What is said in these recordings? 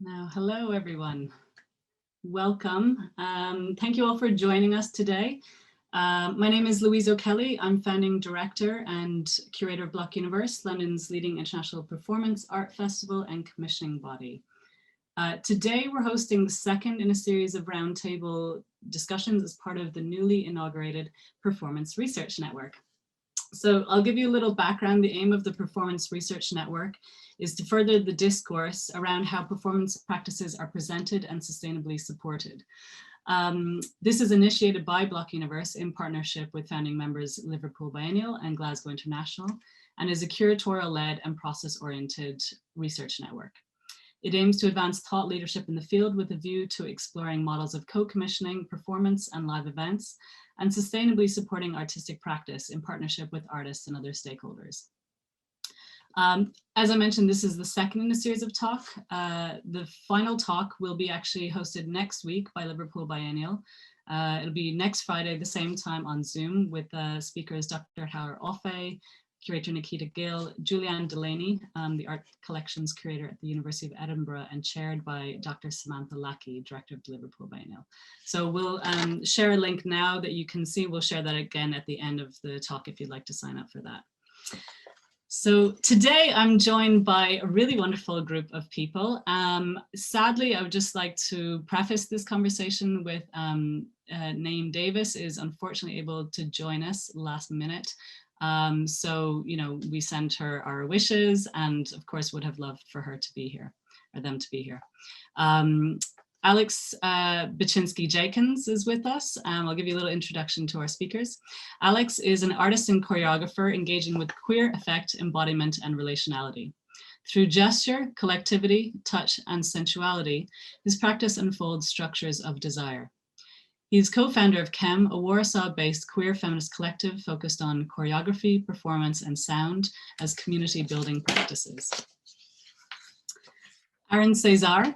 Now, hello, everyone. Welcome. Thank you all for joining us today. My name is Louise O'Kelly. I'm founding director and curator of Block Universe, London's leading international performance art festival and commissioning body. Today, we're hosting the second in a series of roundtable discussions as part of the newly inaugurated Performance Research Network. So I'll give you a little background. The aim of the Performance Research Network is to further the discourse around how performance practices are presented and sustainably supported. This is initiated by Block Universe in partnership with founding members Liverpool Biennial and Glasgow International, and is a curatorial-led and process-oriented research network. It aims to advance thought leadership in the field with a view to exploring models of co-commissioning, performance and live events, and sustainably supporting artistic practice in partnership with artists and other stakeholders. As I mentioned, this is the second in a series of talk. The final talk will be actually hosted next week by Liverpool Biennial. It'll be next Friday, the same time on Zoom with speakers Dr. Howard Offe, curator Nikita Gill, Julianne Delaney, the art collections curator at the University of Edinburgh, and chaired by Dr. Samantha Lackey, director of the Liverpool Biennial. So we'll share a link now that you can see. We'll share that again at the end of the talk if you'd like to sign up for that. So today I'm joined by a really wonderful group of people. Sadly, I would just like to preface this conversation with Naeem Dxvis is unfortunately able to join us last minute. So, you know, we sent her our wishes and of course would have loved for her to be here, or them to be here. Alex Baczynski-Jenkins is with us. I'll give you a little introduction to our speakers. Alex is an artist and choreographer engaging with queer affect, embodiment, and relationality. Through gesture, collectivity, touch, and sensuality, his practice unfolds structures of desire. He's co-founder of Chem, a Warsaw-based queer feminist collective focused on choreography, performance, and sound as community-building practices. Aaron Cezar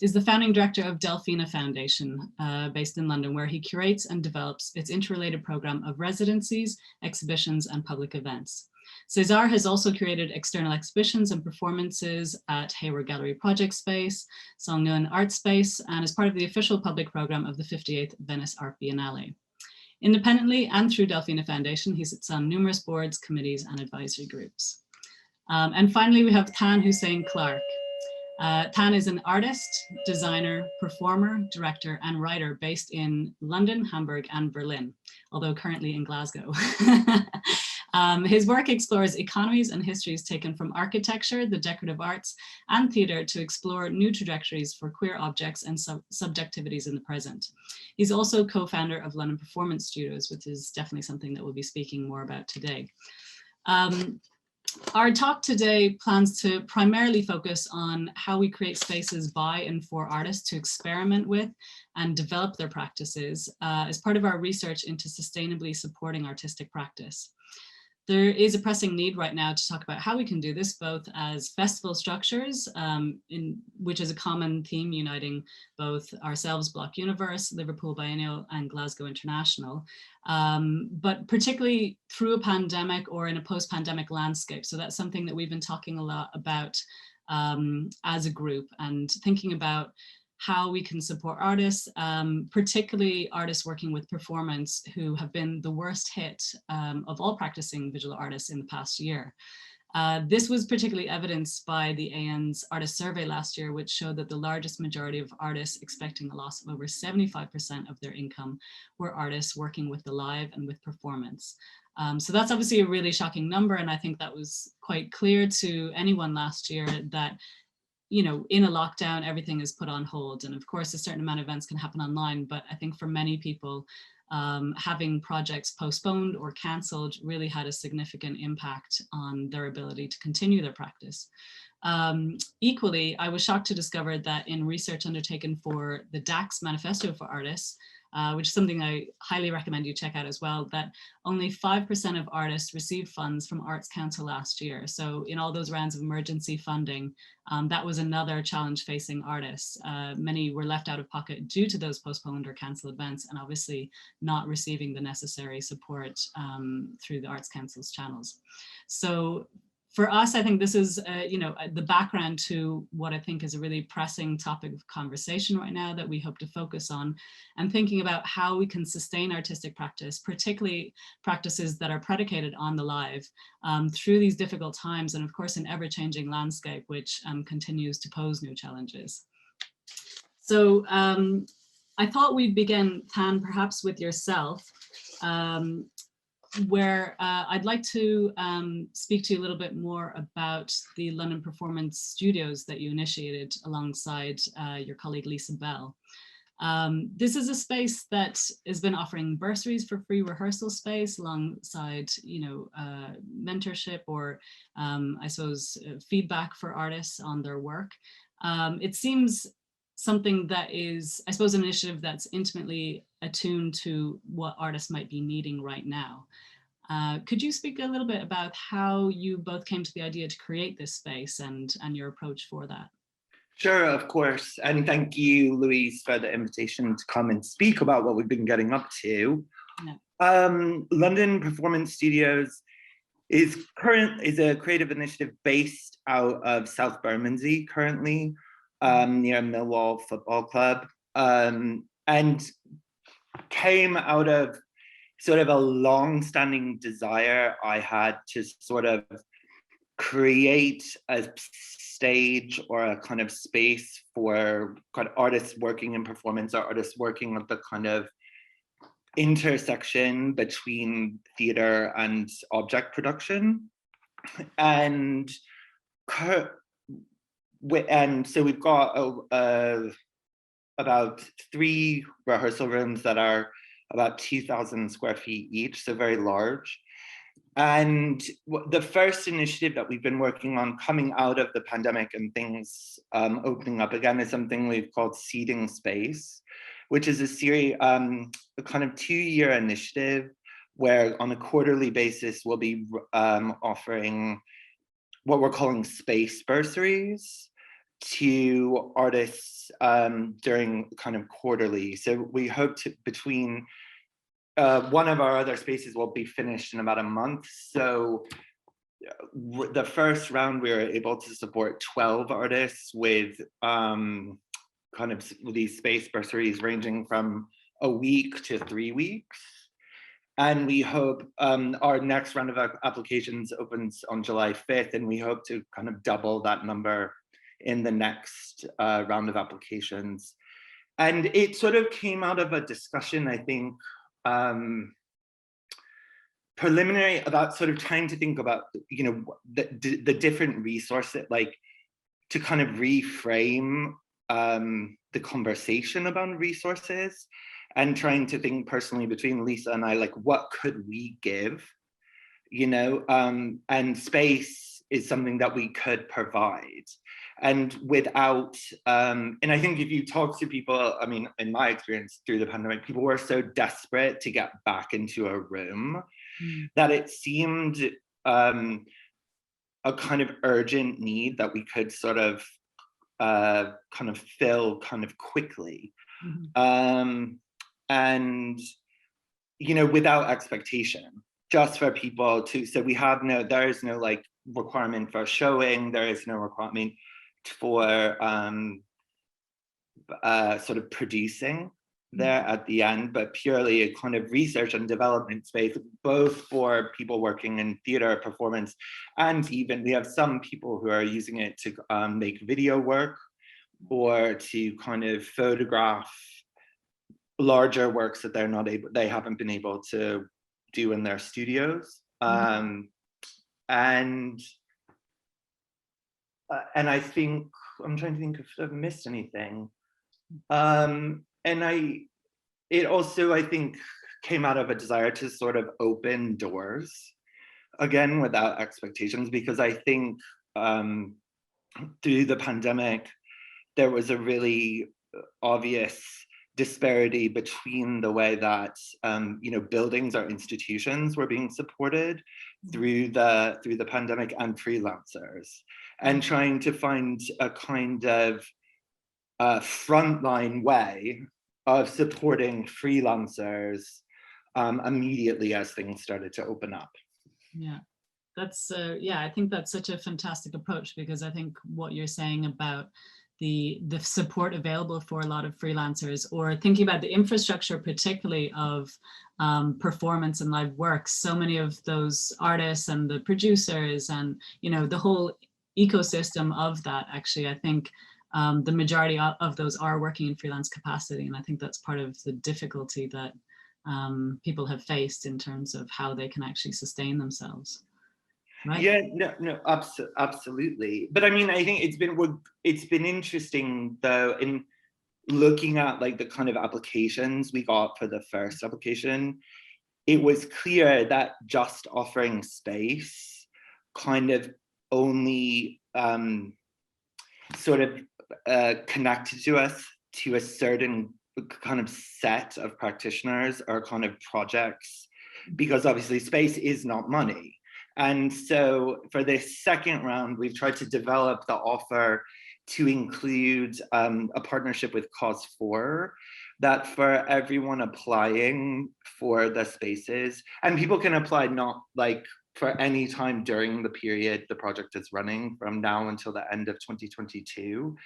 is the founding director of Delfina Foundation, based in London, where he curates and develops its interrelated program of residencies, exhibitions, and public events. Cezar has also curated external exhibitions and performances at Hayward Gallery Project Space, Songnoon Art Space, and is part of the official public program of the 58th Venice Art Biennale. Independently and through Delfina Foundation, he sits on numerous boards, committees, and advisory groups. And finally, we have Tan Hussein Clark. Tan is an artist, designer, performer, director, and writer based in London, Hamburg, and Berlin, although currently in Glasgow. His work explores economies and histories taken from architecture, the decorative arts, and theatre to explore new trajectories for queer objects and subjectivities in the present. He's also co-founder of London Performance Studios, which is definitely something that we'll be speaking more about today. Our talk today plans to primarily focus on how we create spaces by and for artists to experiment with and develop their practices as part of our research into sustainably supporting artistic practice. There is a pressing need right now to talk about how we can do this, both as festival structures, which is a common theme uniting both ourselves, Block Universe, Liverpool Biennial, and Glasgow International, but particularly through a pandemic or in a post-pandemic landscape. So that's something that we've been talking a lot about as a group, and thinking about how we can support artists, particularly artists working with performance who have been the worst hit of all practicing visual artists in the past year. This was particularly evidenced by the AN's artist survey last year, which showed that the largest majority of artists expecting a loss of over 75% of their income were artists working with the live and with performance. So that's obviously a really shocking number, and I think that was quite clear to anyone last year that, you know, in a lockdown, everything is put on hold. And of course, a certain amount of events can happen online, but I think for many people, having projects postponed or cancelled really had a significant impact on their ability to continue their practice. Equally, I was shocked to discover that in research undertaken for the DAX Manifesto for Artists, which is something I highly recommend you check out as well, that only 5% of artists received funds from Arts Council last year. So in all those rounds of emergency funding, that was another challenge facing artists. Many were left out of pocket due to those postponed or cancelled events, and obviously not receiving the necessary support through the Arts Council's channels. So for us, I think this is, the background to what I think is a really pressing topic of conversation right now that we hope to focus on, and thinking about how we can sustain artistic practice, particularly practices that are predicated on the live, through these difficult times, and of course an ever-changing landscape which continues to pose new challenges. So I thought we'd begin, Tan, perhaps with yourself, where I'd like to speak to you a little bit more about the London Performance Studios that you initiated alongside your colleague Lisa Bell. This is a space that has been offering bursaries for free rehearsal space alongside, mentorship or I suppose feedback for artists on their work. It seems something that is, I suppose, an initiative that's intimately attuned to what artists might be needing right now. Could you speak a little bit about how you both came to the idea to create this space and your approach for that? Sure, of course. And thank you, Louise, for the invitation to come and speak about what we've been getting up to. Yeah. London Performance Studios is a creative initiative based out of South Bermondsey currently, near Millwall Football Club, and came out of sort of a long-standing desire I had to sort of create a stage or a kind of space for kind of artists working in performance or artists working at the kind of intersection between theater and object production. And so we've got about 3 rehearsal rooms that are about 2,000 square feet each, so very large. And the first initiative that we've been working on coming out of the pandemic and things opening up again is something we've called Seeding Space, which is a series, a kind of 2-year initiative where on a quarterly basis we'll be offering what we're calling space bursaries to artists during kind of quarterly. So we hope to, between one of our other spaces will be finished in about a month. So the first round we were able to support 12 artists with kind of these space bursaries ranging from a week to 3 weeks. And we hope our next round of applications opens on July 5th, and we hope to kind of double that number in the next round of applications. And it sort of came out of a discussion, I think, preliminary about sort of trying to think about, the different resources, like to kind of reframe the conversation about resources, and trying to think personally between Lisa and I, like, what could we give, and space is something that we could provide. And without, and I think if you talk to people, I mean, in my experience through the pandemic, people were so desperate to get back into a room that it seemed a kind of urgent need that we could sort of kind of fill kind of quickly. And, without expectation, just for people to, so we have there is no like requirement for showing, there is no requirement for sort of producing there at the end, but purely a kind of research and development space, both for people working in theater performance, and even we have some people who are using it to make video work or to kind of photograph larger works that they haven't been able to do in their studios. And I think, I'm trying to think if I've missed anything. It also, I think, came out of a desire to sort of open doors, again, without expectations, because I think through the pandemic, there was a really obvious disparity between the way that buildings or institutions were being supported through the pandemic and freelancers, and trying to find a kind of frontline way of supporting freelancers immediately as things started to open up. Yeah, That's yeah, I think that's such a fantastic approach, because I think what you're saying about the support available for a lot of freelancers, or thinking about the infrastructure, particularly of performance and live works, so many of those artists and the producers and, you know, the whole ecosystem of that, actually, I think the majority of those are working in freelance capacity. And I think that's part of the difficulty that people have faced in terms of how they can actually sustain themselves. Right. Yeah, no, absolutely. But I mean, I think it's been interesting though in looking at like the kind of applications we got for the first application. It was clear that just offering space kind of only sort of connected to us to a certain kind of set of practitioners or kind of projects, because obviously space is not money. And so for this second round, we've tried to develop the offer to include a partnership with Cause4, that for everyone applying for the spaces, and people can apply not like for any time during the period the project is running from now until the end of 2022,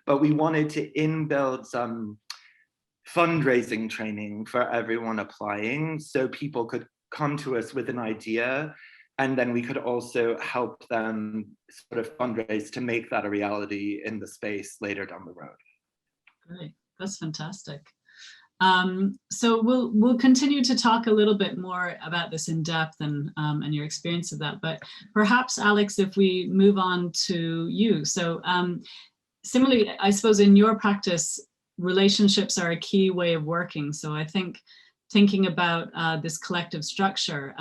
but we wanted to inbuild some fundraising training for everyone applying, so people could come to us with an idea, and then we could also help them sort of fundraise to make that a reality in the space later down the road. Great, that's fantastic. So we'll continue to talk a little bit more about this in depth and your experience of that. But perhaps, Alex, if we move on to you. So similarly, I suppose in your practice, relationships are a key way of working. So I think thinking about this collective structure,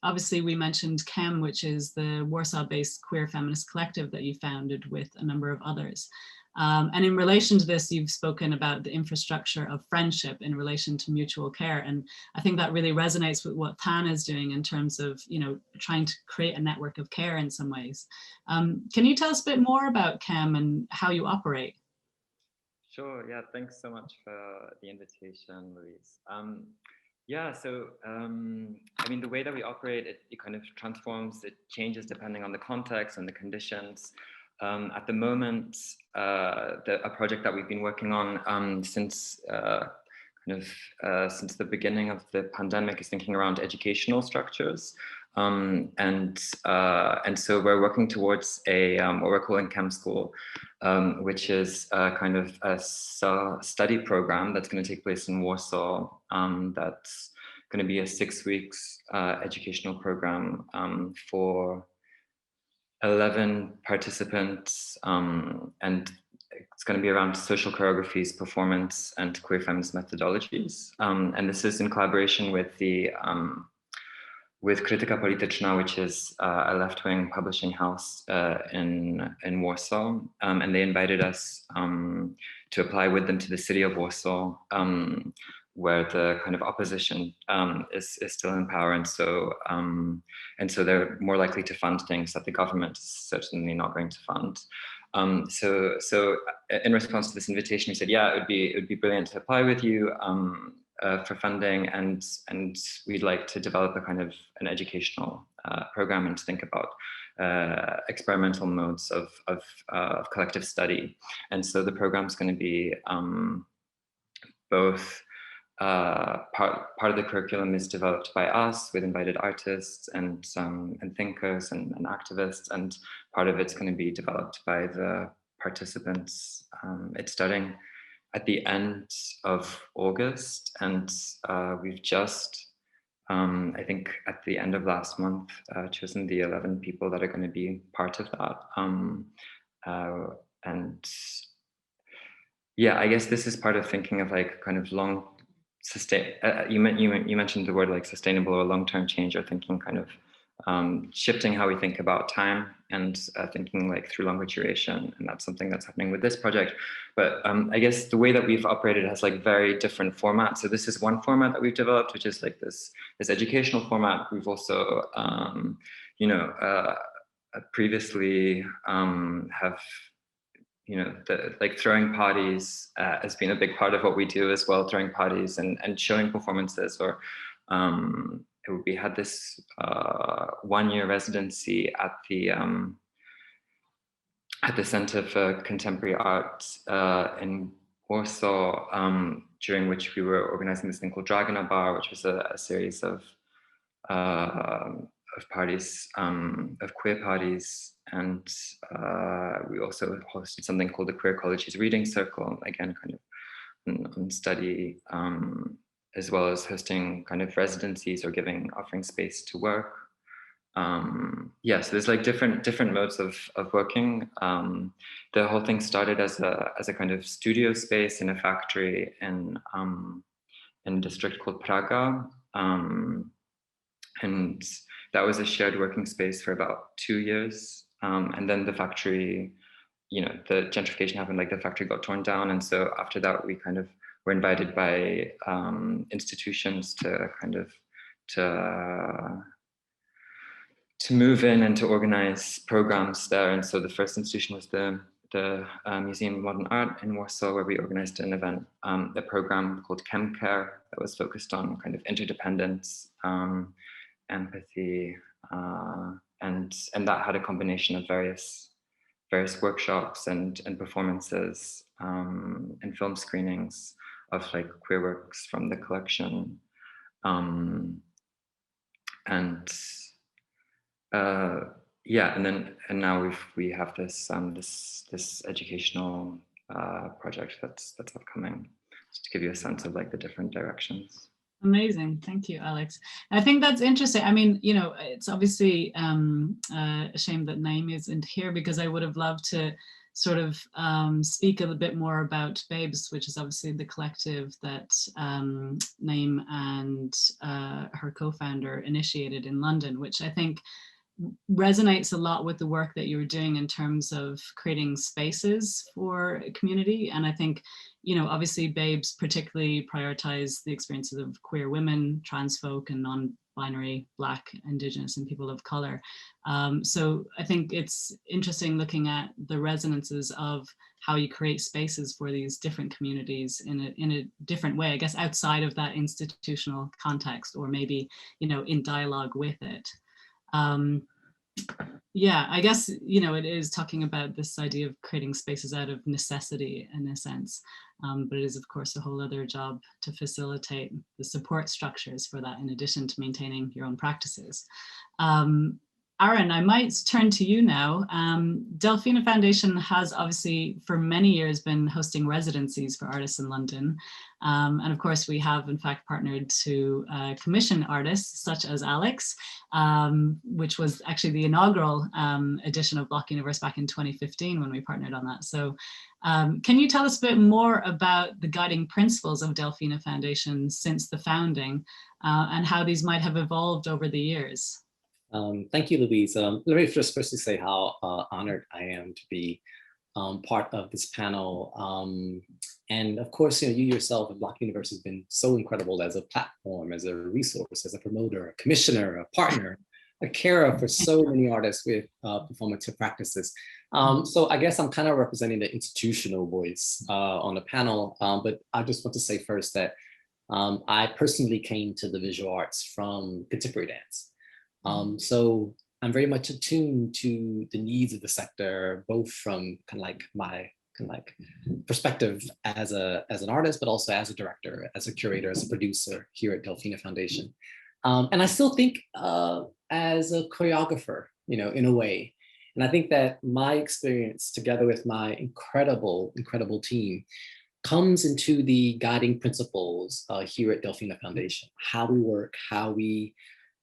obviously we mentioned Chem, which is the Warsaw-based queer feminist collective that you founded with a number of others. And in relation to this, you've spoken about the infrastructure of friendship in relation to mutual care. And I think that really resonates with what Tan is doing in terms of, you know, trying to create a network of care in some ways. Can you tell us a bit more about Chem and how you operate? Sure, yeah, thanks so much for the invitation, Louise. Yeah, so I mean, the way that we operate, it kind of transforms, it changes depending on the context and the conditions. At the moment, a project that we've been working on since since the beginning of the pandemic is thinking around educational structures. And so we're working towards what we're calling Chem School, which is kind of a study program that's going to take place in Warsaw. That's going to be a 6 weeks educational program for 11 participants, and it's going to be around social choreographies, performance, and queer feminist methodologies. And this is in collaboration with the with Krytyka Polityczna, which is a left-wing publishing house in Warsaw, and they invited us to apply with them to the city of Warsaw, where the kind of opposition is still in power, and so they're more likely to fund things that the government is certainly not going to fund. So in response to this invitation, we said, yeah, it would be brilliant to apply with you for funding, and we'd like to develop a kind of an educational program and to think about experimental modes of collective study. And so the program's going to be both part of the curriculum is developed by us with invited artists and thinkers and activists, and part of it's going to be developed by the participants. It's starting at the end of August, and we've just, I think at the end of last month, chosen the 11 people that are going to be part of that. And yeah, I guess this is part of thinking of like kind of long sustain. You mentioned the word like sustainable or long-term change, or thinking kind of shifting how we think about time and thinking like through longer duration, and that's something that's happening with this project. But I guess the way that we've operated has like very different formats. So this is one format that we've developed, which is like this educational format. We've also previously have, you know, like throwing parties has been a big part of what we do as well, throwing parties and showing performances, or we had this 1-year residency at the Center for Contemporary Art in Warsaw, during which we were organizing this thing called Dragon Bar, which was a series of parties, of queer parties. And we also hosted something called the Queer Colleges Reading Circle, again, kind of on study, as well as hosting kind of residencies or offering space to work. Yeah, so there's like different modes of working. The whole thing started as a kind of studio space in a factory in a district called Praga, and that was a shared working space for about 2 years. And then the factory, the gentrification happened, like the factory got torn down, and so after that we kind of were invited by institutions to kind of to move in and to organize programs there. And so the first institution was the Museum of Modern Art in Warsaw, where we organized an event, a program called Chem that was focused on kind of interdependence, empathy, and that had a combination of various workshops and performances and film screenings of like queer works from the collection, yeah, and now we have this this educational project that's upcoming, just to give you a sense of like the different directions. Amazing, thank you, Alex. I think that's interesting. I mean, it's obviously a shame that Naeem isn't here, because I would have loved to sort of speak a little bit more about Babes, which is obviously the collective that Naeem and her co-founder initiated in London, which I think resonates a lot with the work that you were doing in terms of creating spaces for community. And I think, obviously Babes particularly prioritize the experiences of queer women, trans folk, and non-binary, Black, Indigenous, and people of color. So I think it's interesting looking at the resonances of how you create spaces for these different communities in a different way, I guess, outside of that institutional context, or maybe, in dialogue with it. Yeah, I guess, it is talking about this idea of creating spaces out of necessity in a sense, but it is of course a whole other job to facilitate the support structures for that, in addition to maintaining your own practices. Aaron, I might turn to you now. Delfina Foundation has obviously for many years been hosting residencies for artists in London. And of course, we have in fact partnered to commission artists such as Alex, which was actually the inaugural edition of Block Universe back in 2015 when we partnered on that. So can you tell us a bit more about the guiding principles of Delfina Foundation since the founding, and how these might have evolved over the years? Thank you, Louise. Let me just firstly say how honored I am to be part of this panel. And of course, you yourself at Block Universe has been so incredible as a platform, as a resource, as a promoter, a commissioner, a partner, a carer for so many artists with performative practices. So I guess I'm kind of representing the institutional voice on the panel, but I just want to say first that I personally came to the visual arts from contemporary dance. So I'm very much attuned to the needs of the sector, both from kind of like my perspective as an artist, but also as a director, as a curator, as a producer here at Delfina Foundation. And I still think as a choreographer, in a way. And I think that my experience together with my incredible team comes into the guiding principles here at Delfina Foundation, how we work, how we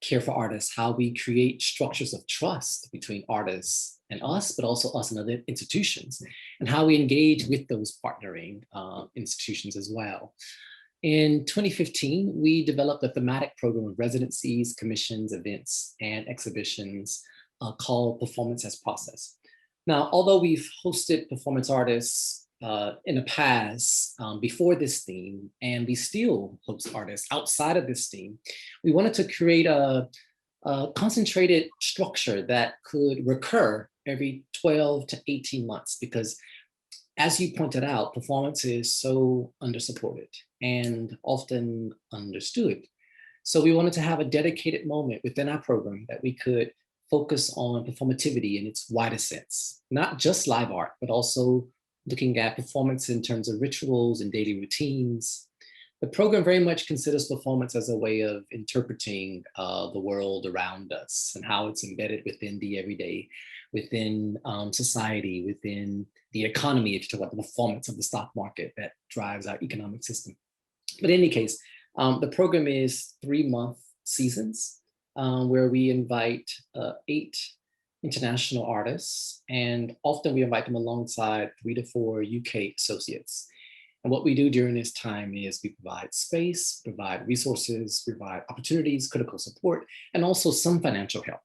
care for artists, how we create structures of trust between artists and us, but also us and other institutions, and how we engage with those partnering institutions as well. In 2015, we developed a thematic program of residencies, commissions, events, and exhibitions called Performance as Process. Now, although we've hosted performance artists in the past before this theme, and we still host artists outside of this theme, we wanted to create a concentrated structure that could recur every 12 to 18 months, because as you pointed out, performance is so undersupported and often understood. So we wanted to have a dedicated moment within our program that we could focus on performativity in its widest sense, not just live art, but also looking at performance in terms of rituals and daily routines. The program very much considers performance as a way of interpreting the world around us and how it's embedded within the everyday, within society, within the economy, if you talk about the performance of the stock market that drives our economic system. But in any case, the program is 3-month seasons where we invite 8 international artists, and often we invite them alongside 3 to 4 UK associates. And what we do during this time is we provide space, provide resources, provide opportunities, critical support, and also some financial help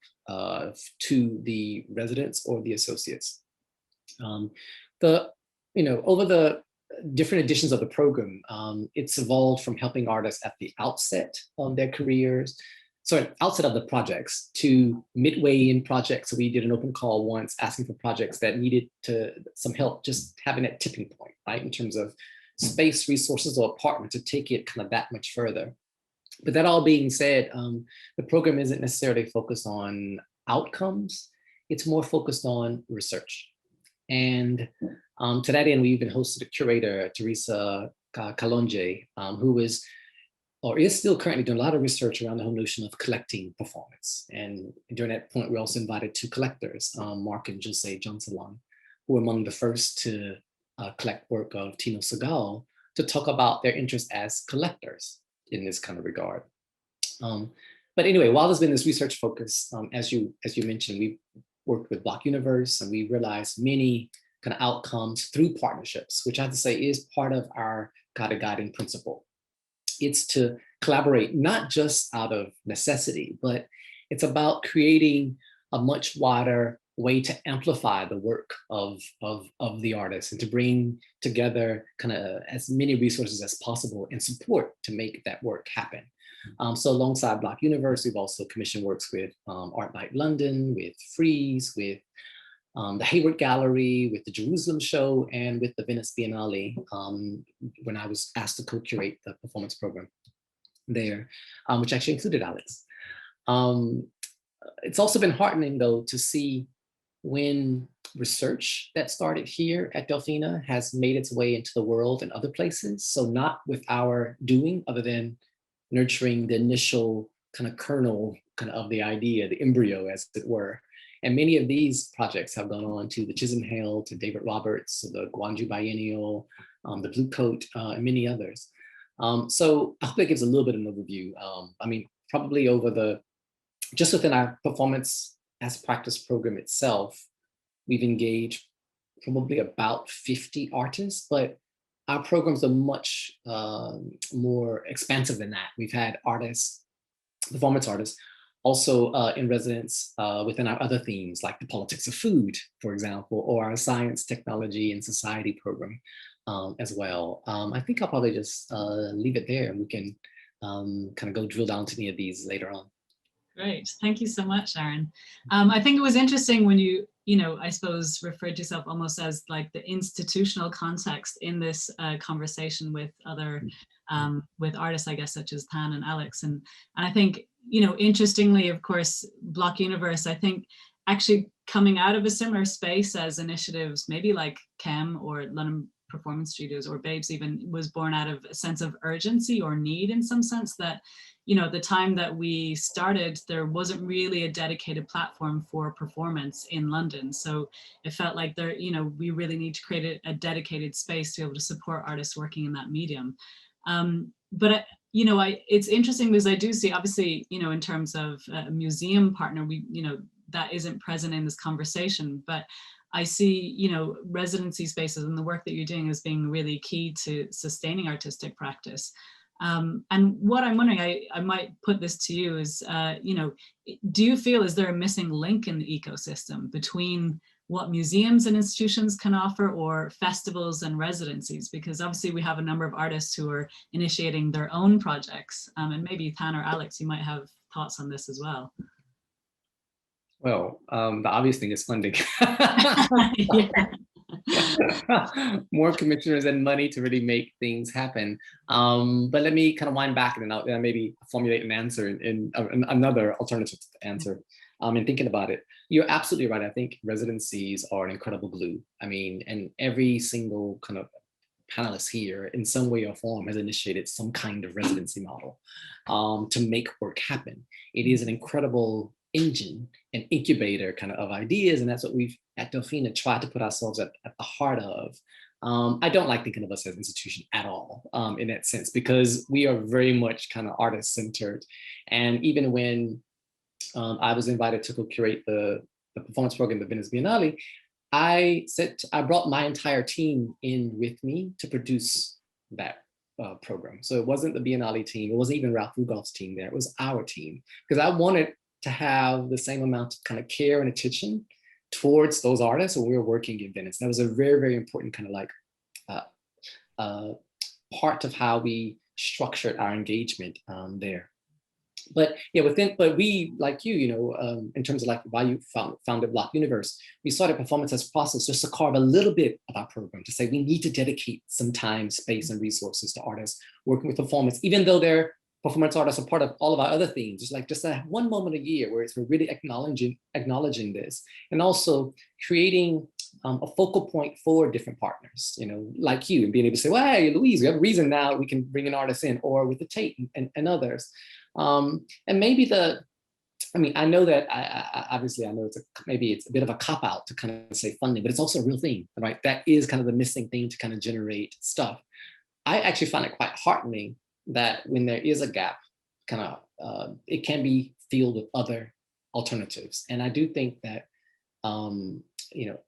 to the residents or the associates. Over the different editions of the program, it's evolved from helping artists at the outset of their careers, outset of the projects, to midway in projects. So we did an open call once asking for projects that needed some help just having that tipping point, right, in terms of space, resources, or a partner to take it kind of that much further. But that all being said, the program isn't necessarily focused on outcomes. It's more focused on research. And to that end, we even hosted a curator, Teresa Kalonje, who is still currently doing a lot of research around the whole notion of collecting performance. And during that point, we also invited 2 collectors, Mark and Jose Jonsalon, who were among the first to collect work of Tino Segal, to talk about their interest as collectors in this kind of regard. But anyway, while there's been this research focus, as you mentioned, we worked with Block Universe, and we realized many kind of outcomes through partnerships, which I have to say is part of our guiding principle. It's to collaborate, not just out of necessity, but it's about creating a much wider way to amplify the work of the artist and to bring together kind of as many resources as possible and support to make that work happen. So alongside Block Universe, we've also commissioned works with Art Night London, with Frieze, with the Hayward Gallery, with the Jerusalem Show, and with the Venice Biennale, when I was asked to co-curate the performance program there, which actually included Alex. It's also been heartening, though, to see when research that started here at Delfina has made its way into the world and other places. So not with our doing, other than nurturing the initial kind of kernel of the idea, the embryo, as it were. And many of these projects have gone on to the Chisholm Hill, to David Roberts, to the Gwangju Biennial, the Blue Coat, and many others. So I hope that gives a little bit of an overview. I mean, probably just within our performance as practice program itself, we've engaged probably about 50 artists, but our programs are much more expansive than that. We've had artists, performance artists, also in residence within our other themes, like the politics of food, for example, or our science, technology, and society program as well. I think I'll probably just leave it there, and we can kind of go drill down to any of these later on. Great, thank you so much, Aaron. I think it was interesting when you I suppose referred to yourself almost as like the institutional context in this conversation with other with artists, I guess, such as Pan and Alex. And I think, interestingly, of course, Block Universe, I think actually coming out of a similar space as initiatives, maybe like Chem or London Performance Studios or Babes even, was born out of a sense of urgency or need, in some sense, that at the time that we started, there wasn't really a dedicated platform for performance in London. So it felt like we really need to create a dedicated space to be able to support artists working in that medium. But it's interesting because I do see, obviously, in terms of a museum partner, that isn't present in this conversation, but I see, residency spaces and the work that you're doing as being really key to sustaining artistic practice. And what I'm wondering, I might put this to you, is, do you feel, is there a missing link in the ecosystem between what museums and institutions can offer or festivals and residencies? Because obviously we have a number of artists who are initiating their own projects, and maybe Tan or Alex, you might have thoughts on this as well. Well, the obvious thing is funding. more commissioners and money to really make things happen. But let me kind of wind back and then I'll maybe formulate an answer in another alternative answer. In thinking about it, you're absolutely right. I think residencies are an incredible glue. I mean, and every single kind of panelist here in some way or form has initiated some kind of residency model to make work happen. It is an incredible engine, an incubator kind of ideas, and that's what we've at Delfina tried to put ourselves at the heart of. I don't like thinking of us as an institution at all in that sense, because we are very much kind of artist-centered. And even when I was invited to co-curate the performance program at the Venice Biennale, I brought my entire team in with me to produce that program. So it wasn't the Biennale team, it wasn't even Ralph Rugoff's team there, it was our team, because I wanted to have the same amount of kind of care and attention towards those artists when we were working in Venice. That was a very, very important kind of like part of how we structured our engagement there. But yeah, but we, like you, in terms of like why you founded Block Universe, we started performance as process just to carve a little bit of our program to say we need to dedicate some time, space, and resources to artists working with performance, even though they're performance artists are part of all of our other themes. It's like just that one moment a year where we're really acknowledging this, and also creating a focal point for different partners, like you, and being able to say, well, hey, Louise, we have a reason now we can bring an artist in, or with the Tate and others. And maybe I know that obviously I know maybe it's a bit of a cop-out to kind of say funding, but it's also a real thing, right? That is kind of the missing thing to kind of generate stuff. I actually find it quite heartening that when there is a gap, kind of it can be filled with other alternatives. And I do think that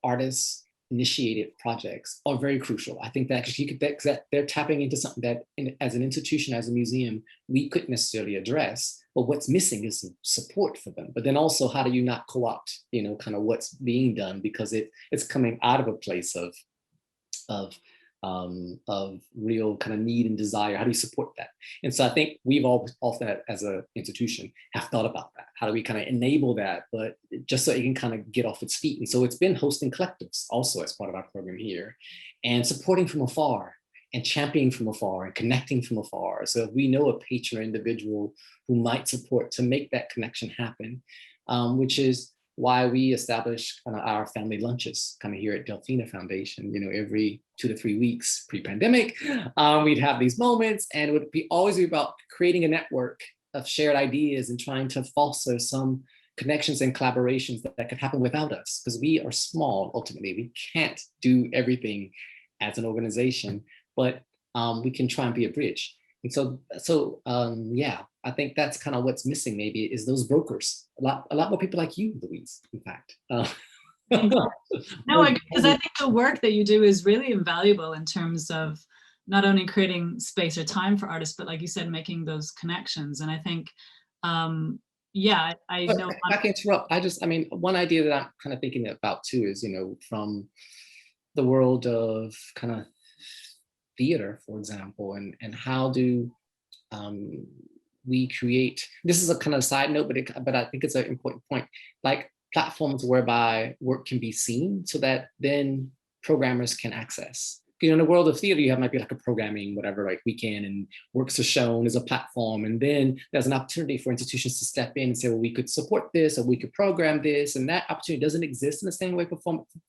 artists initiated projects are very crucial. I think that because they're tapping into something that as an institution, as a museum, we couldn't necessarily address, but what's missing is some support for them. But then also, how do you not co-opt, kind of what's being done, because it's coming out of a place of real kind of need and desire. How do you support that? And so I think we've all often as an institution have thought about that. How do we kind of enable that, but just so it can kind of get off its feet? And so it's been hosting collectives also as part of our program here, and supporting from afar and championing from afar and connecting from afar. So if we know a patron or individual who might support to make that connection happen, which is why we established kind of our family lunches kind of here at Delfina Foundation, every 2 to 3 weeks pre-pandemic. We'd have these moments, and it would always be about creating a network of shared ideas and trying to foster some connections and collaborations that could happen without us, because we are small. Ultimately, we can't do everything as an organization, but we can try and be a bridge. And so yeah, I think that's kind of what's missing, maybe, is those brokers. A lot more people like you, Louise, in fact. No, because I think the work that you do is really invaluable in terms of not only creating space or time for artists, but like you said, making those connections. And I think, yeah, I know. If I can interrupt, one idea that I'm kind of thinking about too is, from the world of kind of theater, for example, and how do we create, this is a kind of side note, but I think it's an important point, like platforms whereby work can be seen so that then programmers can access. In the world of theater, you have might be like a programming, whatever, like weekend, and works are shown as a platform. And then there's an opportunity for institutions to step in and say, well, we could support this, or we could program this. And that opportunity doesn't exist in the same way for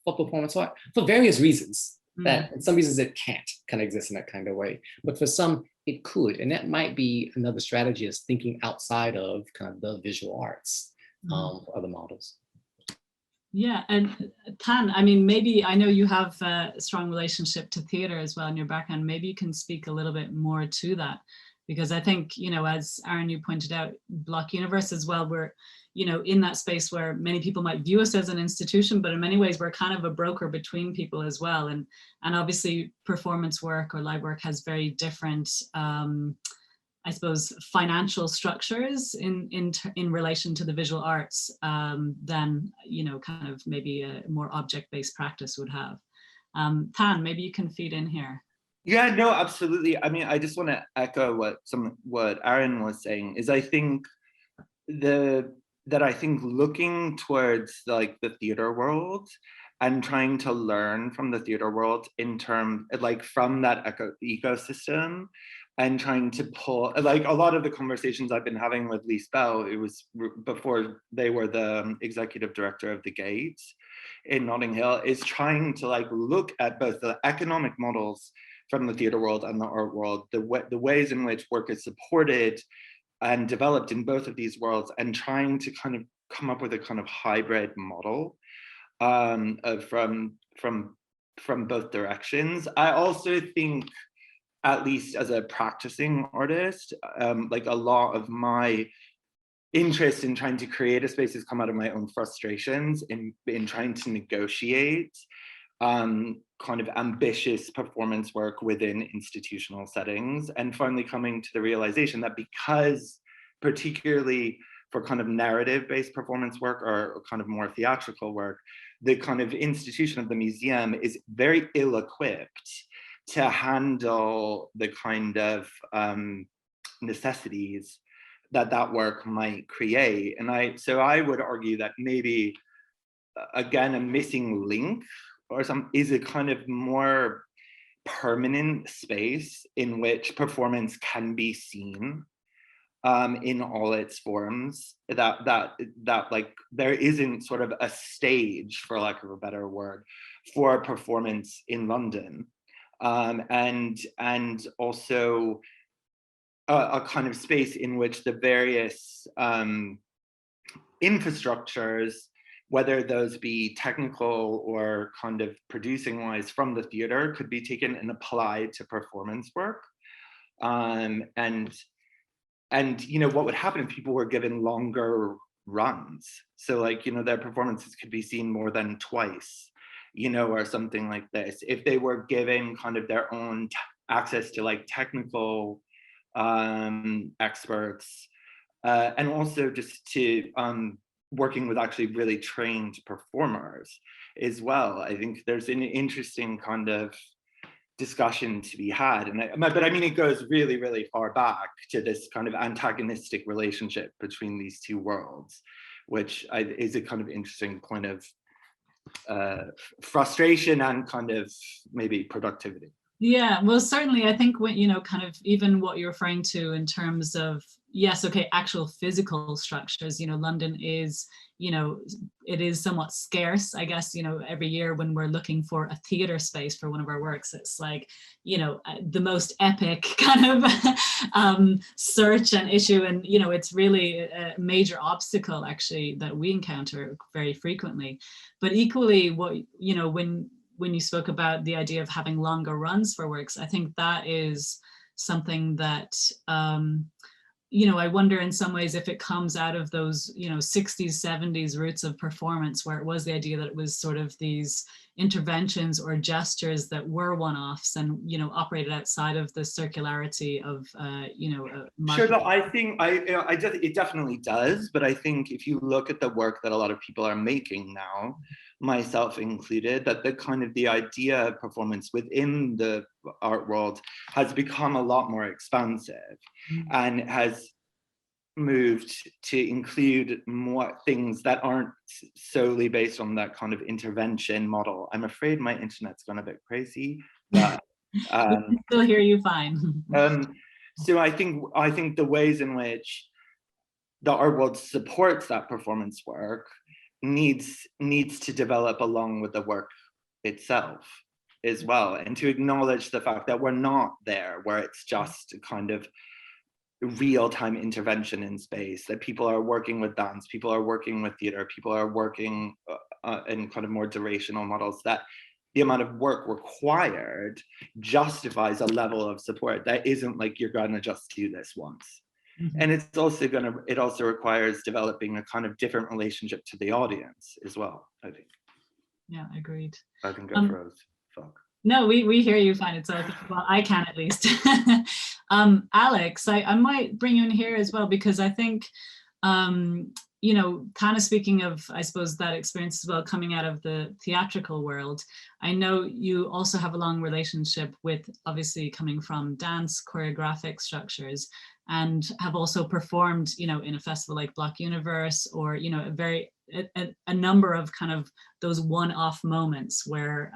performance art for various reasons. That in some reasons it can't kind of exist in that kind of way, but for some it could, and that might be another strategy, is thinking outside of kind of the visual arts for other models. Yeah, and Tan, maybe I know you have a strong relationship to theater as well in your background. Maybe you can speak a little bit more to that, because I think, as Aaron, you pointed out, Block Universe as well, we're in that space where many people might view us as an institution, but in many ways we're kind of a broker between people as well. And obviously performance work or live work has very different, I suppose, financial structures in relation to the visual arts than, kind of maybe a more object-based practice would have. Tan, maybe you can feed in here. Yeah, no, absolutely. I just want to echo what Aaron was saying, is I think the that I think looking towards like the theater world and trying to learn from the theater world in terms like from that ecosystem, and trying to pull, like a lot of the conversations I've been having with Lise Bell, it was before they were the executive director of the Gates in Notting Hill, is trying to like look at both the economic models from the theater world and the art world, the ways in which work is supported and developed in both of these worlds, and trying to kind of come up with a kind of hybrid model from both directions. I also think, at least as a practicing artist, like a lot of my interest in trying to create a space has come out of my own frustrations in trying to negotiate kind of ambitious performance work within institutional settings, and finally coming to the realization that because, particularly for kind of narrative-based performance work or kind of more theatrical work, the kind of institution of the museum is very ill-equipped to handle the kind of necessities that work might create. And so I would argue that maybe, again, a missing link or is a kind of more permanent space in which performance can be seen in all its forms, that like there isn't sort of a stage, for lack of a better word, for performance in London. And also a kind of space in which the various infrastructures, whether those be technical or kind of producing wise from the theater, could be taken and applied to performance work. And you know, what would happen if people were given longer runs? So like, you know, their performances could be seen more than twice, you know, or something like this. If they were given kind of their own access to like technical experts, and also just to working with actually really trained performers as well. I think there's an interesting kind of discussion to be had. But I mean, it goes really, really far back to this kind of antagonistic relationship between these two worlds, which is a kind of interesting point of frustration and kind of maybe productivity. Yeah, well, certainly I think when, you know, kind of even what you're referring to in terms of, yes, okay, actual physical structures, you know, London is, you know, it is somewhat scarce, I guess, you know, every year when we're looking for a theater space for one of our works, it's like, you know, the most epic kind of search and issue. And, you know, it's really a major obstacle actually that we encounter very frequently. But equally, what, you know, when you spoke about the idea of having longer runs for works, I think that is something that, you know, I wonder in some ways if it comes out of those, you know, 60s, 70s roots of performance, where it was the idea that it was sort of these interventions or gestures that were one-offs and, you know, operated outside of the circularity of, you know, sure, but I think it definitely does. But I think if you look at the work that a lot of people are making now, myself included, that the idea of performance within the art world has become a lot more expansive and has moved to include more things that aren't solely based on that kind of intervention model. I'm afraid my internet's gone a bit crazy, but we can still hear you fine. So I think the ways in which the art world supports that performance work needs to develop along with the work itself as well, and to acknowledge the fact that we're not there where it's just kind of real-time intervention in space, that people are working with dance, people are working with theater, people are working in kind of more durational models, that the amount of work required justifies a level of support that isn't like you're gonna just do this once. And it also requires developing a kind of different relationship to the audience as well, I think. Yeah, agreed. I think I froze. Fuck. No, we hear you fine. It's all, well, I can at least. Alex, I might bring you in here as well, because I think you know, kind of speaking of, I suppose, that experience as well, coming out of the theatrical world, I know you also have a long relationship with, obviously coming from dance choreographic structures, and have also performed, you know, in a festival like Black Universe, or, you know, a number of kind of those one-off moments where,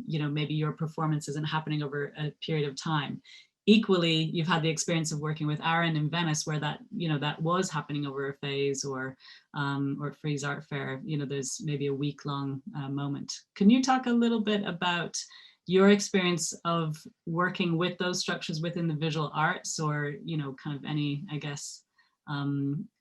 you know, maybe your performance isn't happening over a period of time. Equally, you've had the experience of working with Aaron in Venice, where that, you know, that was happening over a phase, or Frieze Art Fair, you know, there's maybe a week-long moment. Can you talk a little bit about your experience of working with those structures within the visual arts, or, you know, kind of any, I guess,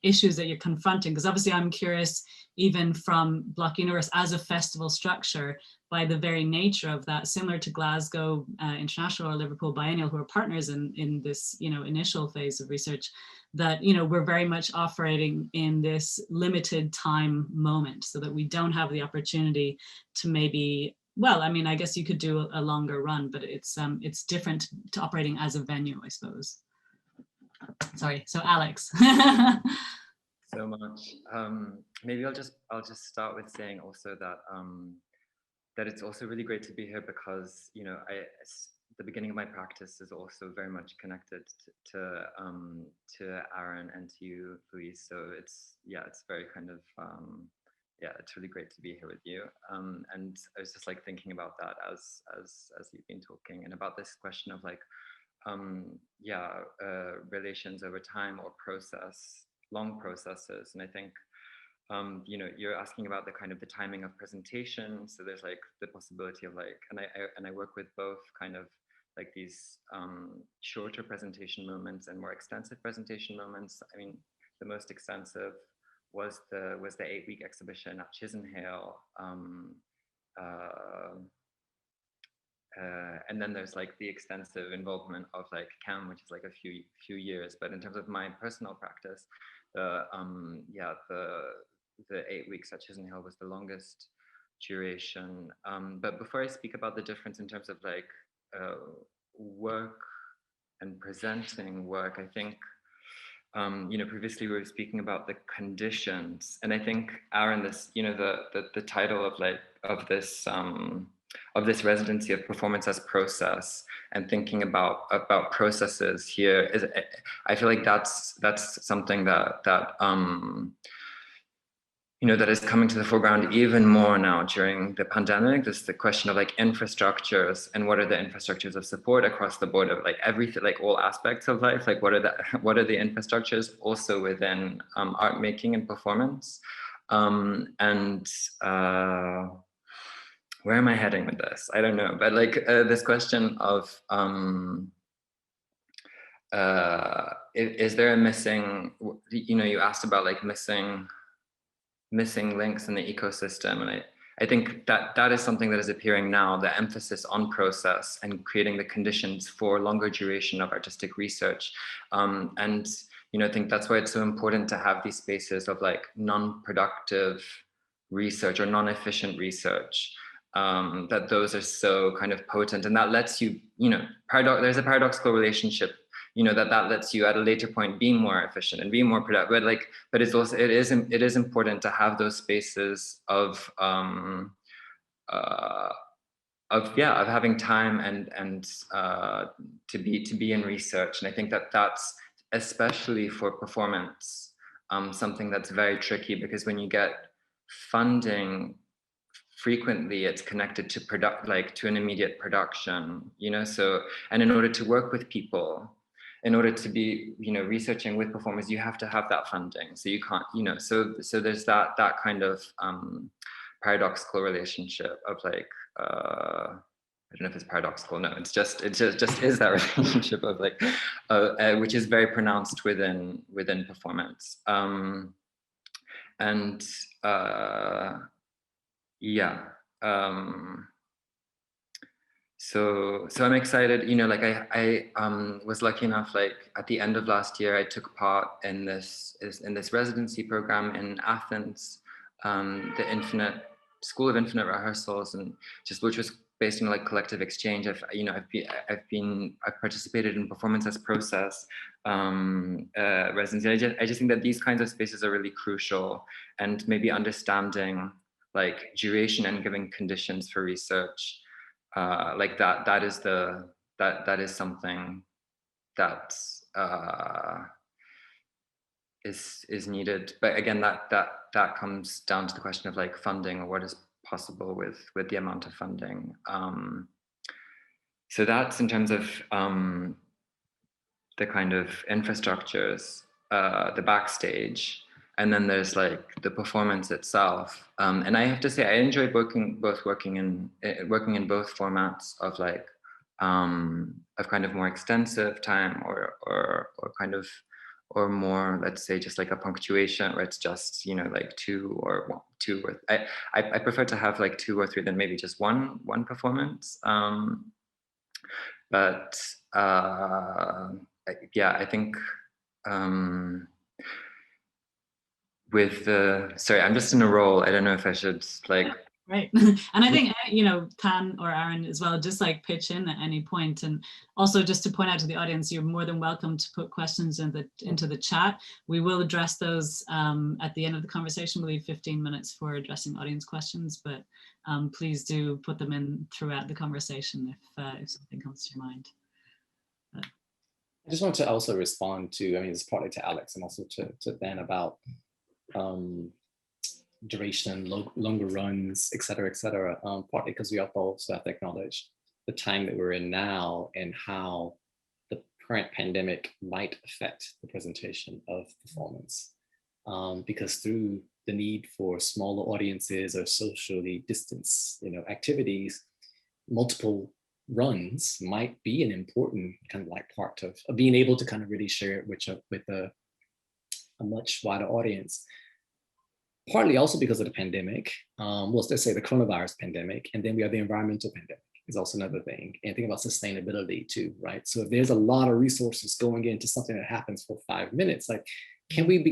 issues that you're confronting? Because obviously I'm curious, even from Black Universe as a festival structure, by the very nature of that, similar to Glasgow International or Liverpool Biennial, who are partners in this, you know, initial phase of research, that, you know, we're very much operating in this limited time moment, so that we don't have the opportunity to maybe, well, I mean, I guess you could do a longer run, but it's different to operating as a venue, I suppose. Sorry, so Alex. So much. Maybe I'll just start with saying also that that it's also really great to be here, because, you know, the beginning of my practice is also very much connected to Aaron and to you, Louise. So it's very kind of it's really great to be here with you. And I was just like thinking about that as you've been talking, and about this question of like relations over time or long processes. And I think you know, you're asking about the kind of the timing of presentation. So there's like the possibility of like, and I work with both kind of like these shorter presentation moments and more extensive presentation moments. I mean, the most extensive was the 8-week exhibition at Chisenhale. And then there's like the extensive involvement of like Chem, which is like a few years. But in terms of my personal practice, the 8 weeks at Chisenhale was the longest duration. But before I speak about the difference in terms of like work and presenting work, I think, you know, previously we were speaking about the conditions, and I think, Aaron, this, you know, the title of this residency of performance as process, and thinking about processes here is, I feel like that's something that you know, that is coming to the foreground even more now during the pandemic. This is the question of like infrastructures, and what are the infrastructures of support across the board of like everything, like all aspects of life. Like what are the infrastructures also within art making and performance? Where am I heading with this? I don't know, but like this question of is there a missing? You know, you asked about like missing links in the ecosystem, and I think that is something that is appearing now, the emphasis on process and creating the conditions for longer duration of artistic research. And, you know, I think that's why it's so important to have these spaces of like non-productive research or non-efficient research, that those are so kind of potent, and that lets you, you know, there's a paradoxical relationship, you know, that lets you at a later point be more efficient and be more productive. But it's also, it is important to have those spaces of having time and to be in research. And I think that's especially for performance something that's very tricky, because when you get funding, frequently it's connected to to an immediate production, you know. So, and in order to work with people, in order to be, you know, researching with performers, you have to have that funding. So you can't, you know, so there's that kind of paradoxical relationship of like, I don't know if it's paradoxical. No, it just is that relationship of like, which is very pronounced within performance. So I'm excited, you know, like I was lucky enough, like at the end of last year, I took part in this residency program in Athens, the Infinite school of infinite rehearsals, and just which was based on like collective exchange. I've participated in performance as process residency. I just think that these kinds of spaces are really crucial, and maybe understanding like duration and giving conditions for research like that is something that is needed. But again, that comes down to the question of like funding, or what is possible with the amount of funding. So that's in terms of the kind of infrastrucures, the backstage, and then there's like the performance itself. And I have to say, I enjoy working in both formats of like of kind of more extensive time or kind of, or more, let's say, just like a punctuation where it's just, you know, like two or I prefer to have like 2 or 3 than maybe just one performance. But yeah, I think with the, sorry, I'm just in a role. I don't know if I should like. Right. And I think, you know, Tan or Aaron as well, just like pitch in at any point. And also just to point out to the audience, you're more than welcome to put questions into the chat. We will address those at the end of the conversation. We'll leave 15 minutes for addressing audience questions, but please do put them in throughout the conversation if something comes to your mind. I just want to also respond to, I mean, it's partly to Alex and also to Ben about duration, longer runs, et cetera, partly because we also have to acknowledge the time that we're in now and how the current pandemic might affect the presentation of performance. Because through the need for smaller audiences or socially distanced, you know, activities, multiple runs might be an important kind of like part of being able to kind of really share it with a much wider audience. Partly also because of the pandemic, well, let's say the coronavirus pandemic, and then we have the environmental pandemic is also another thing. And think about sustainability too, right? So if there's a lot of resources going into something that happens for 5 minutes, like, can we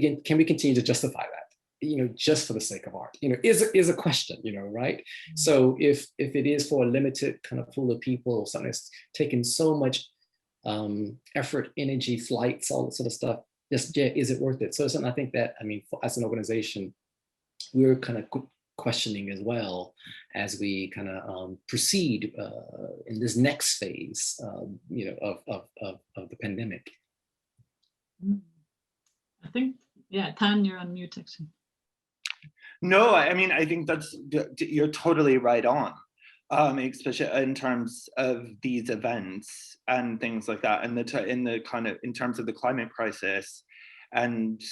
continue to justify that? You know, just for the sake of art, you know, is a question, you know, right? So if it is for a limited kind of pool of people, something that's taken so much effort, energy, flights, all that sort of stuff, just, yeah, is it worth it? So it's something I think that, I mean, as an organization, we're kind of questioning as well as we kind of proceed in this next phase, you know, of the pandemic. I think, yeah, Tan, you're on mute actually. No, I mean, I think you're totally right on, especially in terms of these events and things like that, and in terms of the climate crisis and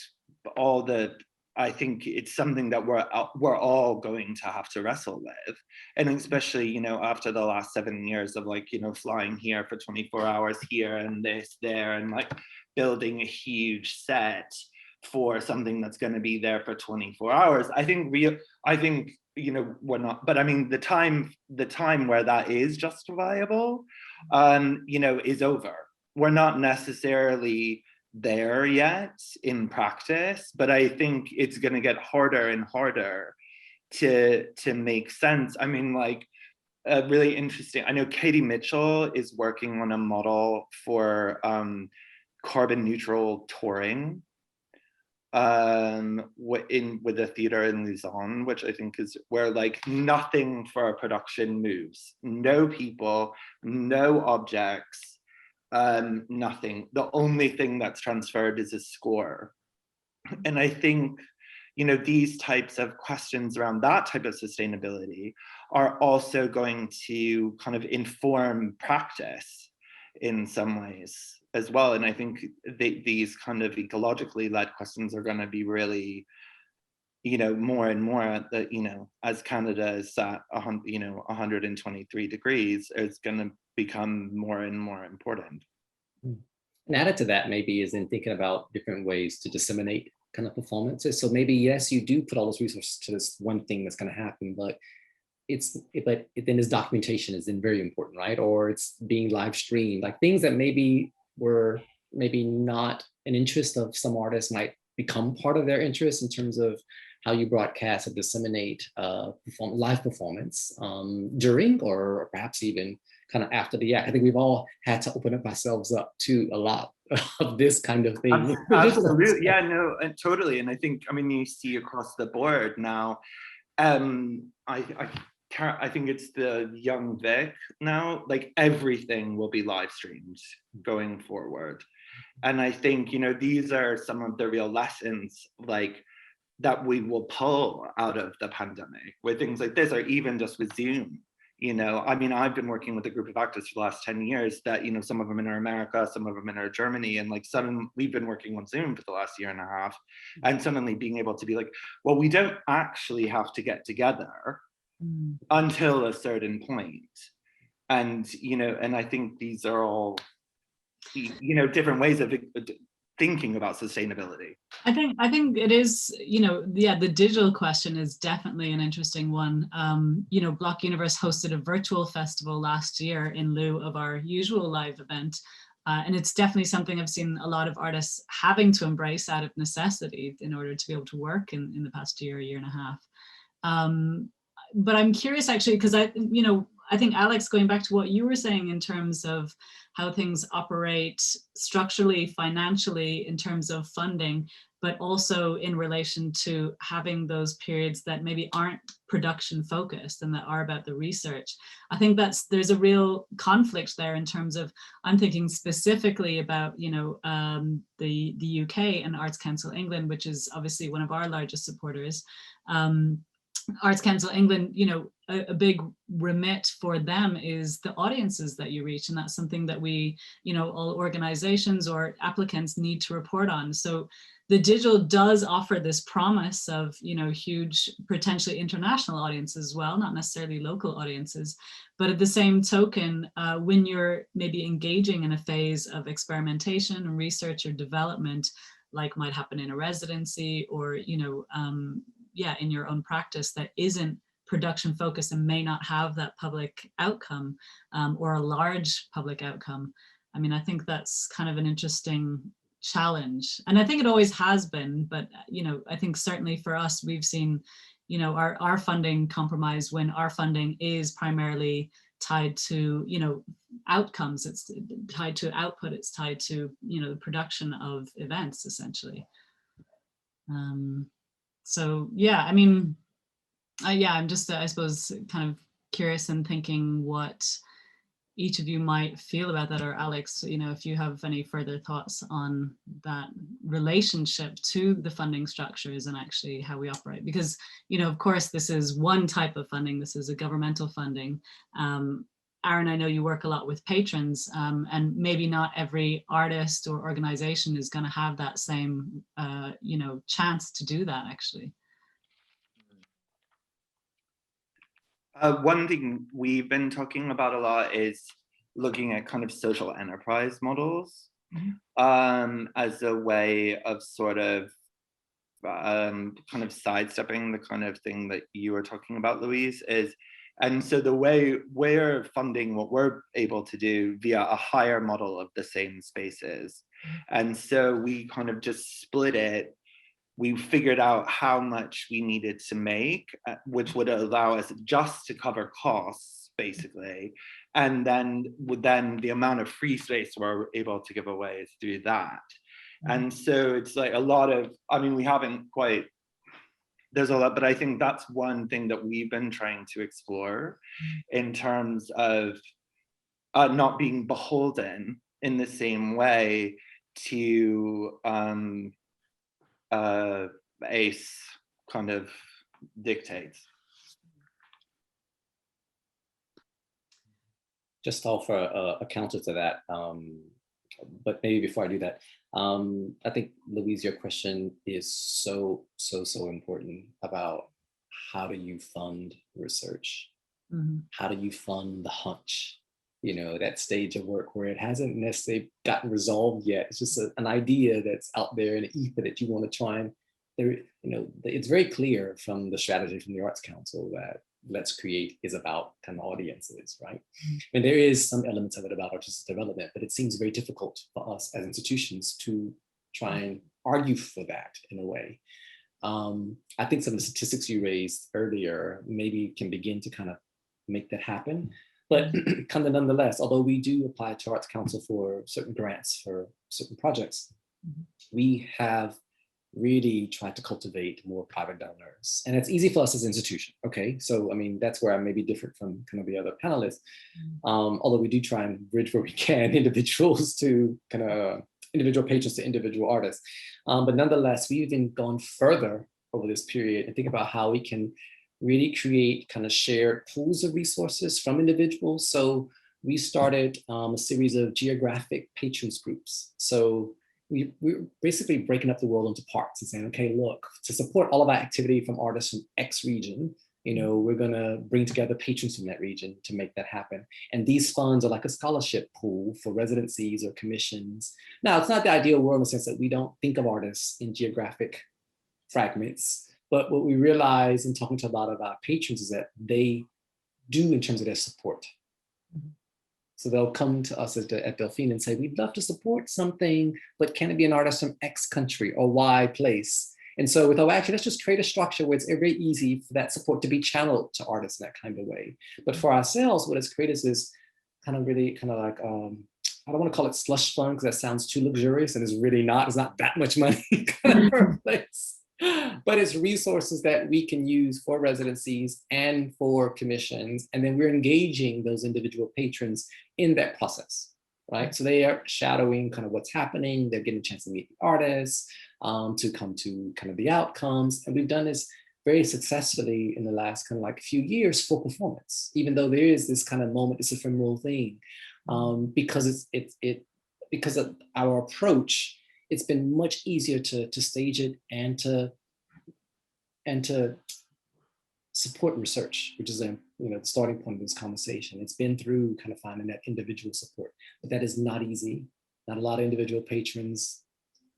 all the. I think it's something that we're all going to have to wrestle with, and especially, you know, after the last 7 years of like, you know, flying here for 24 hours here and this there, and like building a huge set for something that's going to be there for 24 hours. I think you know, we're not, but I mean the time where that is justifiable, you know, is over. We're not necessarily there yet in practice, but I think it's going to get harder and harder to make sense. I mean, like, really interesting, I know Katie Mitchell is working on a model for carbon neutral touring with a theater in Luzon, which I think is where like nothing for a production moves, no people, no objects, nothing. The only thing that's transferred is a score. And I think, you know, these types of questions around that type of sustainability are also going to kind of inform practice in some ways as well. And I think these kind of ecologically led questions are going to be really, you know, more and more at the, you know, as Canada is at 123 degrees, it's going to become more and more important. And added to that maybe is in thinking about different ways to disseminate kind of performances. So maybe, yes, you do put all those resources to this one thing that's going to happen, but then this documentation is then very important, right? Or it's being live streamed, like things that maybe were maybe not an interest of some artists might become part of their interest in terms of how you broadcast or disseminate live performance during or perhaps even kind of after the act. I think we've all had to open up ourselves up to a lot of this kind of thing. Absolutely, yeah, no, and totally. And I think, I mean, you see across the board now, I think it's the young Vic now, like everything will be live streamed going forward. And I think, you know, these are some of the real lessons like that we will pull out of the pandemic with things like this, or even just with Zoom. You know, I mean, I've been working with a group of actors for the last 10 years that, you know, some of them in America, some of them in Germany, and like suddenly we've been working on Zoom for the last year and a half, and suddenly being able to be like, well, we don't actually have to get together until a certain point. And, you know, and I think these are all, you know, different ways of thinking about sustainability. I think it is, you know, yeah, the digital question is definitely an interesting one. You know, Block Universe hosted a virtual festival last year in lieu of our usual live event. And it's definitely something I've seen a lot of artists having to embrace out of necessity in order to be able to work in the past year and a half. But I'm curious actually, because I think, Alex, going back to what you were saying in terms of how things operate structurally, financially, in terms of funding, but also in relation to having those periods that maybe aren't production focused and that are about the research. I think there's a real conflict there in terms of, I'm thinking specifically about, you know, the UK and Arts Council England, which is obviously one of our largest supporters. Arts Council England, you know, a big remit for them is the audiences that you reach. And that's something that we, you know, all organizations or applicants need to report on. So the digital does offer this promise of, you know, huge, potentially international audiences as well, not necessarily local audiences. But at the same token, when you're maybe engaging in a phase of experimentation and research or development, like might happen in a residency or, you know, yeah, in your own practice that isn't production focused and may not have that public outcome or a large public outcome. I mean, I think that's kind of an interesting challenge. And I think it always has been, but, you know, I think certainly for us, we've seen, you know, our funding compromise when our funding is primarily tied to, you know, outcomes, it's tied to output, it's tied to, you know, the production of events essentially. So yeah, I mean, yeah, I'm just, I suppose, kind of curious and thinking what each of you might feel about that, or Alex, you know, if you have any further thoughts on that relationship to the funding structures and actually how we operate. Because, you know, of course, this is one type of funding, this is a governmental funding. Aaron, I know you work a lot with patrons, and maybe not every artist or organization is going to have that same, you know, chance to do that actually. One thing we've been talking about a lot is looking at kind of social enterprise models as a way of sort of kind of sidestepping the kind of thing that you were talking about, Louise, is, and so the way we're funding what we're able to do via a higher model of the same spaces. And so we kind of just split it. We figured out how much we needed to make, which would allow us just to cover costs, basically. And then the amount of free space we're able to give away is through that. And so it's like a lot of, I mean, we haven't quite, there's a lot, but I think that's one thing that we've been trying to explore in terms of not being beholden in the same way to ACE kind of dictates. Just to offer a counter to that, but maybe before I do that, I think, Louise, your question is so important about how do you fund research? How do you fund the hunch? You know, that stage of work where it hasn't necessarily gotten resolved yet. It's just an idea that's out there, an ether that you want to try and, you know, it's very clear from the strategy from the Arts Council that Let's Create is about kind of audiences, right? And there is some elements of it about artistic development, but it seems very difficult for us as institutions to try and argue for that in a way. I think some of the statistics you raised earlier maybe can begin to kind of make that happen. But kind of nonetheless, although we do apply to Arts Council for certain grants for certain projects, we have really tried to cultivate more private donors. And it's easy for us as an institution, okay? So, I mean, that's where I may be different from kind of the other panelists. Although we do try and bridge where we can individuals to kind of individual patrons to individual artists. But nonetheless, we've even gone further over this period and think about how we can really create kind of shared pools of resources from individuals. So we started a series of geographic patrons groups. So we're basically breaking up the world into parts and saying, okay, look, to support all of our activity from artists from X region, you know, we're gonna bring together patrons from that region to make that happen. And these funds are like a scholarship pool for residencies or commissions. Now, it's not the ideal world in the sense that we don't think of artists in geographic fragments, but what we realize in talking to a lot of our patrons is that they do in terms of their support. So they'll come to us at Delfina and say, we'd love to support something, but can it be an artist from X country or Y place? And so we thought, well, actually, let's just create a structure where it's very easy for that support to be channeled to artists in that kind of way. But for ourselves, what it's created is this kind of really kind of like, I don't want to call it slush fund because that sounds too luxurious and it's really not, it's not that much money kind of per place. But it's resources that we can use for residencies and for commissions. And then we're engaging those individual patrons in that process, right? So they are shadowing kind of what's happening. They're getting a chance to meet the artists, to come to kind of the outcomes. And we've done this very successfully in the last kind of like few years for performance, even though there is this kind of moment, this ephemeral thing, because because of our approach, it's been much easier to stage it and to support research, which is the starting point of this conversation. It's been through kind of finding that individual support, but that is not easy. Not a lot of individual patrons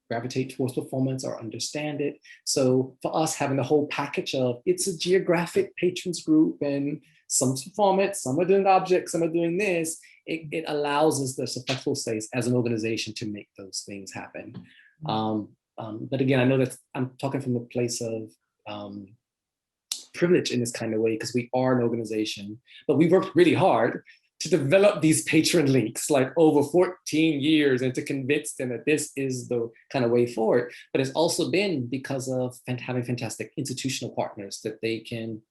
gravitate towards performance or understand it. So for us, having the whole package of it's a geographic patrons group and some performance, some are doing objects, some are doing this, it allows us the flexible space as an organization to make those things happen. But again, I know that I'm talking from a place of privilege in this kind of way because we are an organization, but we worked really hard to develop these patron links like over 14 years and to convince them that this is the kind of way forward. But it's also been because of having fantastic institutional partners that they can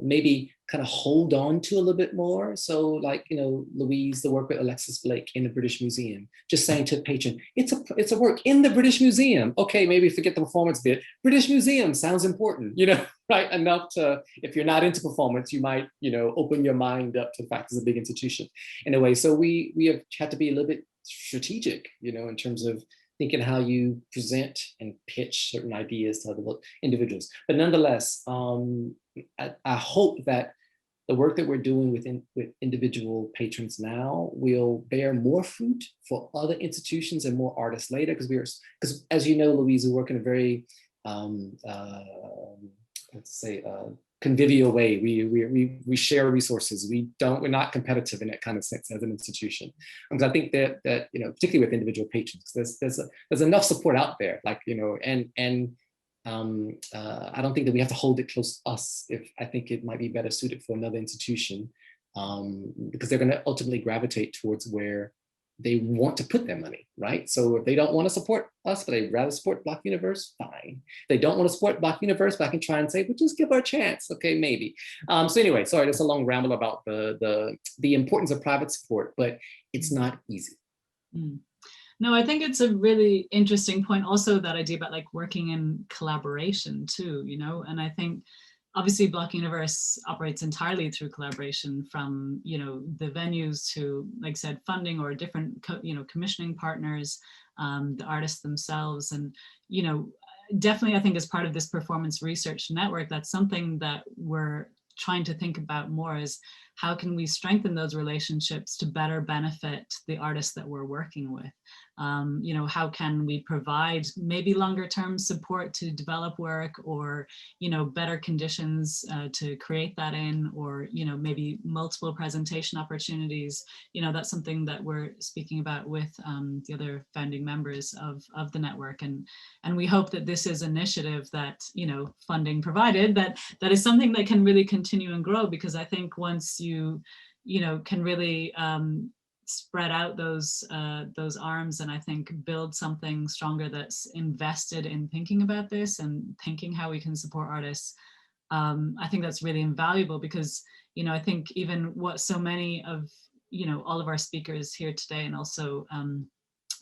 maybe kind of hold on to a little bit more. So like, Louise, the work with Alexis Blake in the British Museum, just saying to the patron, it's a work in the British Museum. Okay, maybe forget the performance bit. British Museum sounds important, right? Enough to, if you're not into performance, you might, open your mind up to the fact it's a big institution in a way. So we have had to be a little bit strategic, in terms of thinking how you present and pitch certain ideas to other individuals. But nonetheless, I hope that the work that we're doing with individual patrons now will bear more fruit for other institutions and more artists later, because as you know, Louise, we work in a very, convivial way. We share resources. We're not competitive in that kind of sense as an institution. Because I think that particularly with individual patrons, there's enough support out there, I don't think that we have to hold it close to us. I think it might be better suited for another institution, because they're going to ultimately gravitate towards where they want to put their money, right? So if they don't want to support us, but they'd rather support Black Universe, fine. If they don't want to support Black Universe, but I can try and say, well, just give her a chance. Okay, maybe. So anyway, sorry, that's a long ramble about the importance of private support, but it's not easy. No, I think it's a really interesting point. Also, that idea about like working in collaboration too, and I think obviously Black Universe operates entirely through collaboration, from, the venues to, like I said, funding or different, commissioning partners, the artists themselves. And, definitely I think as part of this performance research network, that's something that we're trying to think about more is how can we strengthen those relationships to better benefit the artists that we're working with? You know, how can we provide maybe longer term support to develop work, or, you know, better conditions to create that in, or, you know, maybe multiple presentation opportunities. You know, that's something that we're speaking about with the other founding members of the network. And we hope that this is an initiative that, you know, funding provided, that is something that can really continue and grow, because I think once you know, can really spread out those arms, and I think build something stronger that's invested in thinking about this and thinking how we can support artists. I think that's really invaluable, because, you know, I think even what so many of, you know, all of our speakers here today, and also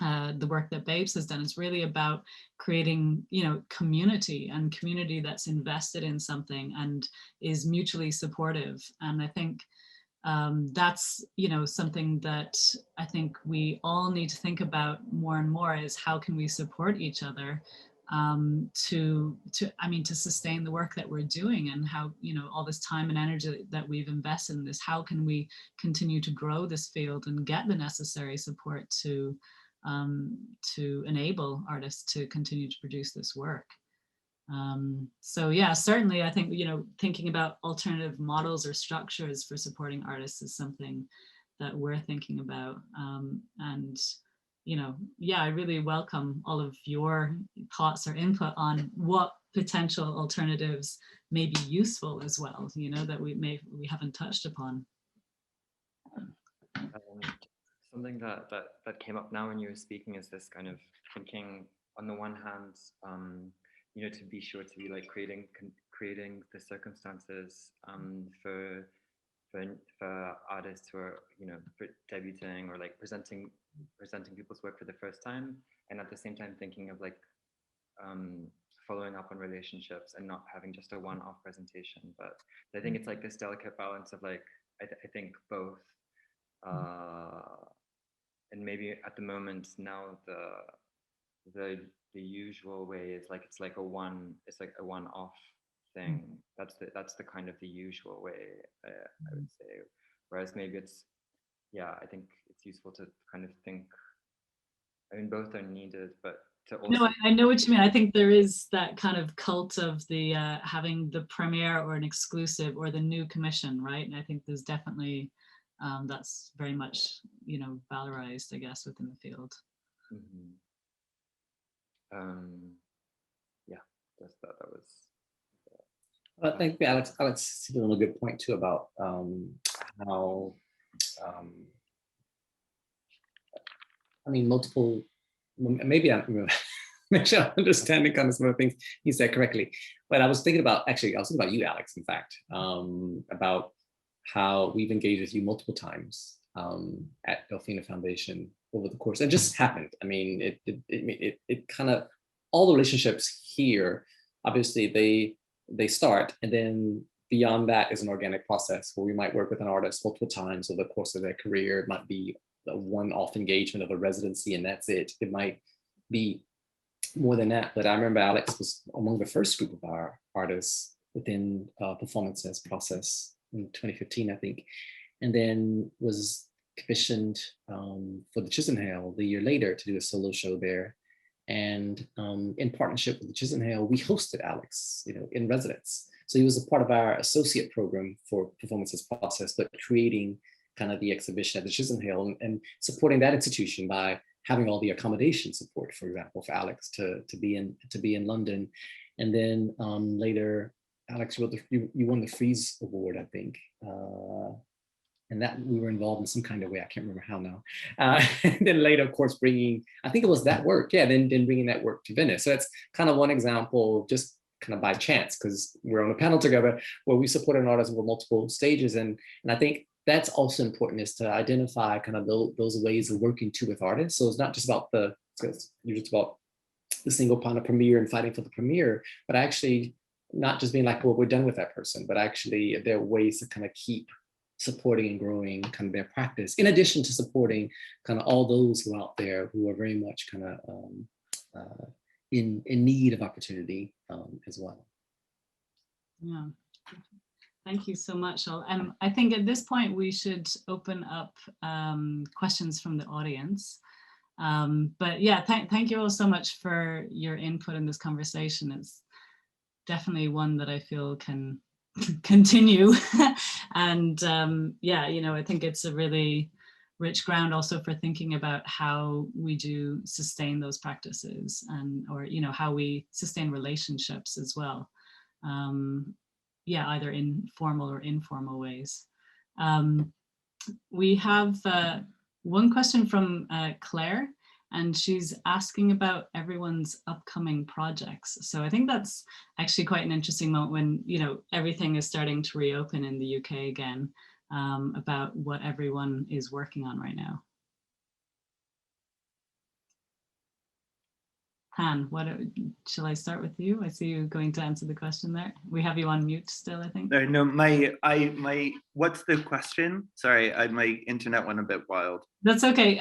the work that Babes has done, is really about creating, you know, community that's invested in something and is mutually supportive. And I think that's, you know, something that I think we all need to think about more and more, is how can we support each other to sustain the work that we're doing, and how, you know, all this time and energy that we've invested in this, how can we continue to grow this field and get the necessary support to enable artists to continue to produce this work. So yeah, certainly I think, you know, thinking about alternative models or structures for supporting artists is something that we're thinking about. And, you know, yeah, I really welcome all of your thoughts or input on what potential alternatives may be useful as well, you know, that we haven't touched upon. Something that came up now when you were speaking is this kind of thinking, on the one hand, you know, to be sure to be like creating the circumstances for artists who are, you know, debuting or like presenting people's work for the first time, and at the same time thinking of like following up on relationships and not having just a one-off presentation. But I think it's like this delicate balance of like, I think both, and maybe at the moment now the usual way is like, it's like a one-off thing. That's the kind of the usual way, I would say. Whereas maybe it's, yeah, I think it's useful to kind of think, I mean, both are needed, but to also— No, I know what you mean. I think there is that kind of cult of the having the premiere or an exclusive or the new commission, right? And I think there's definitely, that's very much, you know, valorized, I guess, within the field. Mm-hmm. Yeah, that was. I think Alex did a little good point too about how I mean, multiple. Maybe I'm make sure I'm understanding kind of some of the things you said correctly. But I was thinking about you, Alex. In fact, about how we've engaged with you multiple times at Delfina Foundation over the course. It just happened. I mean, it kind of, all the relationships here, obviously they start, and then beyond that is an organic process where we might work with an artist multiple times over the course of their career. It might be a one-off engagement of a residency, and that's it. It might be more than that. But I remember Alex was among the first group of our artists within performances process in 2015, I think, and then was commissioned for the Chisenhale the year later to do a solo show there. And in partnership with the Chisenhale, we hosted Alex, you know, in residence. So he was a part of our associate program for performances process, but creating kind of the exhibition at the Chisenhale and supporting that institution by having all the accommodation support, for example, for Alex to be in London. And then later, Alex, you won the Freeze Award, I think. And that we were involved in some kind of way. I can't remember how now. And then later, of course, bringing, I think it was that work. Yeah, then bringing that work to Venice. So that's kind of one example, just kind of by chance, because we're on a panel together where we support an artist over multiple stages. And I think that's also important, is to identify kind of those ways of working too with artists. So it's not just about the single kind of premiere and fighting for the premiere, but actually not just being like, well, we're done with that person, but actually there are ways to kind of keep supporting and growing kind of their practice, in addition to supporting kind of all those who are out there who are very much kind of in need of opportunity as well. Yeah. Thank you so much. I think at this point we should open up questions from the audience. But yeah, thank you all so much for your input in this conversation. It's definitely one that I feel can continue. And yeah, you know, I think it's a really rich ground also for thinking about how we do sustain those practices, and or, you know, how we sustain relationships as well. Yeah, either in formal or informal ways. We have one question from Claire, and she's asking about everyone's upcoming projects. So I think that's actually quite an interesting moment when, you know, everything is starting to reopen in the UK again, about what everyone is working on right now. Han, shall I start with you? I see you going to answer the question there. We have you on mute still, I think. No, what's the question? Sorry, my internet went a bit wild. That's okay.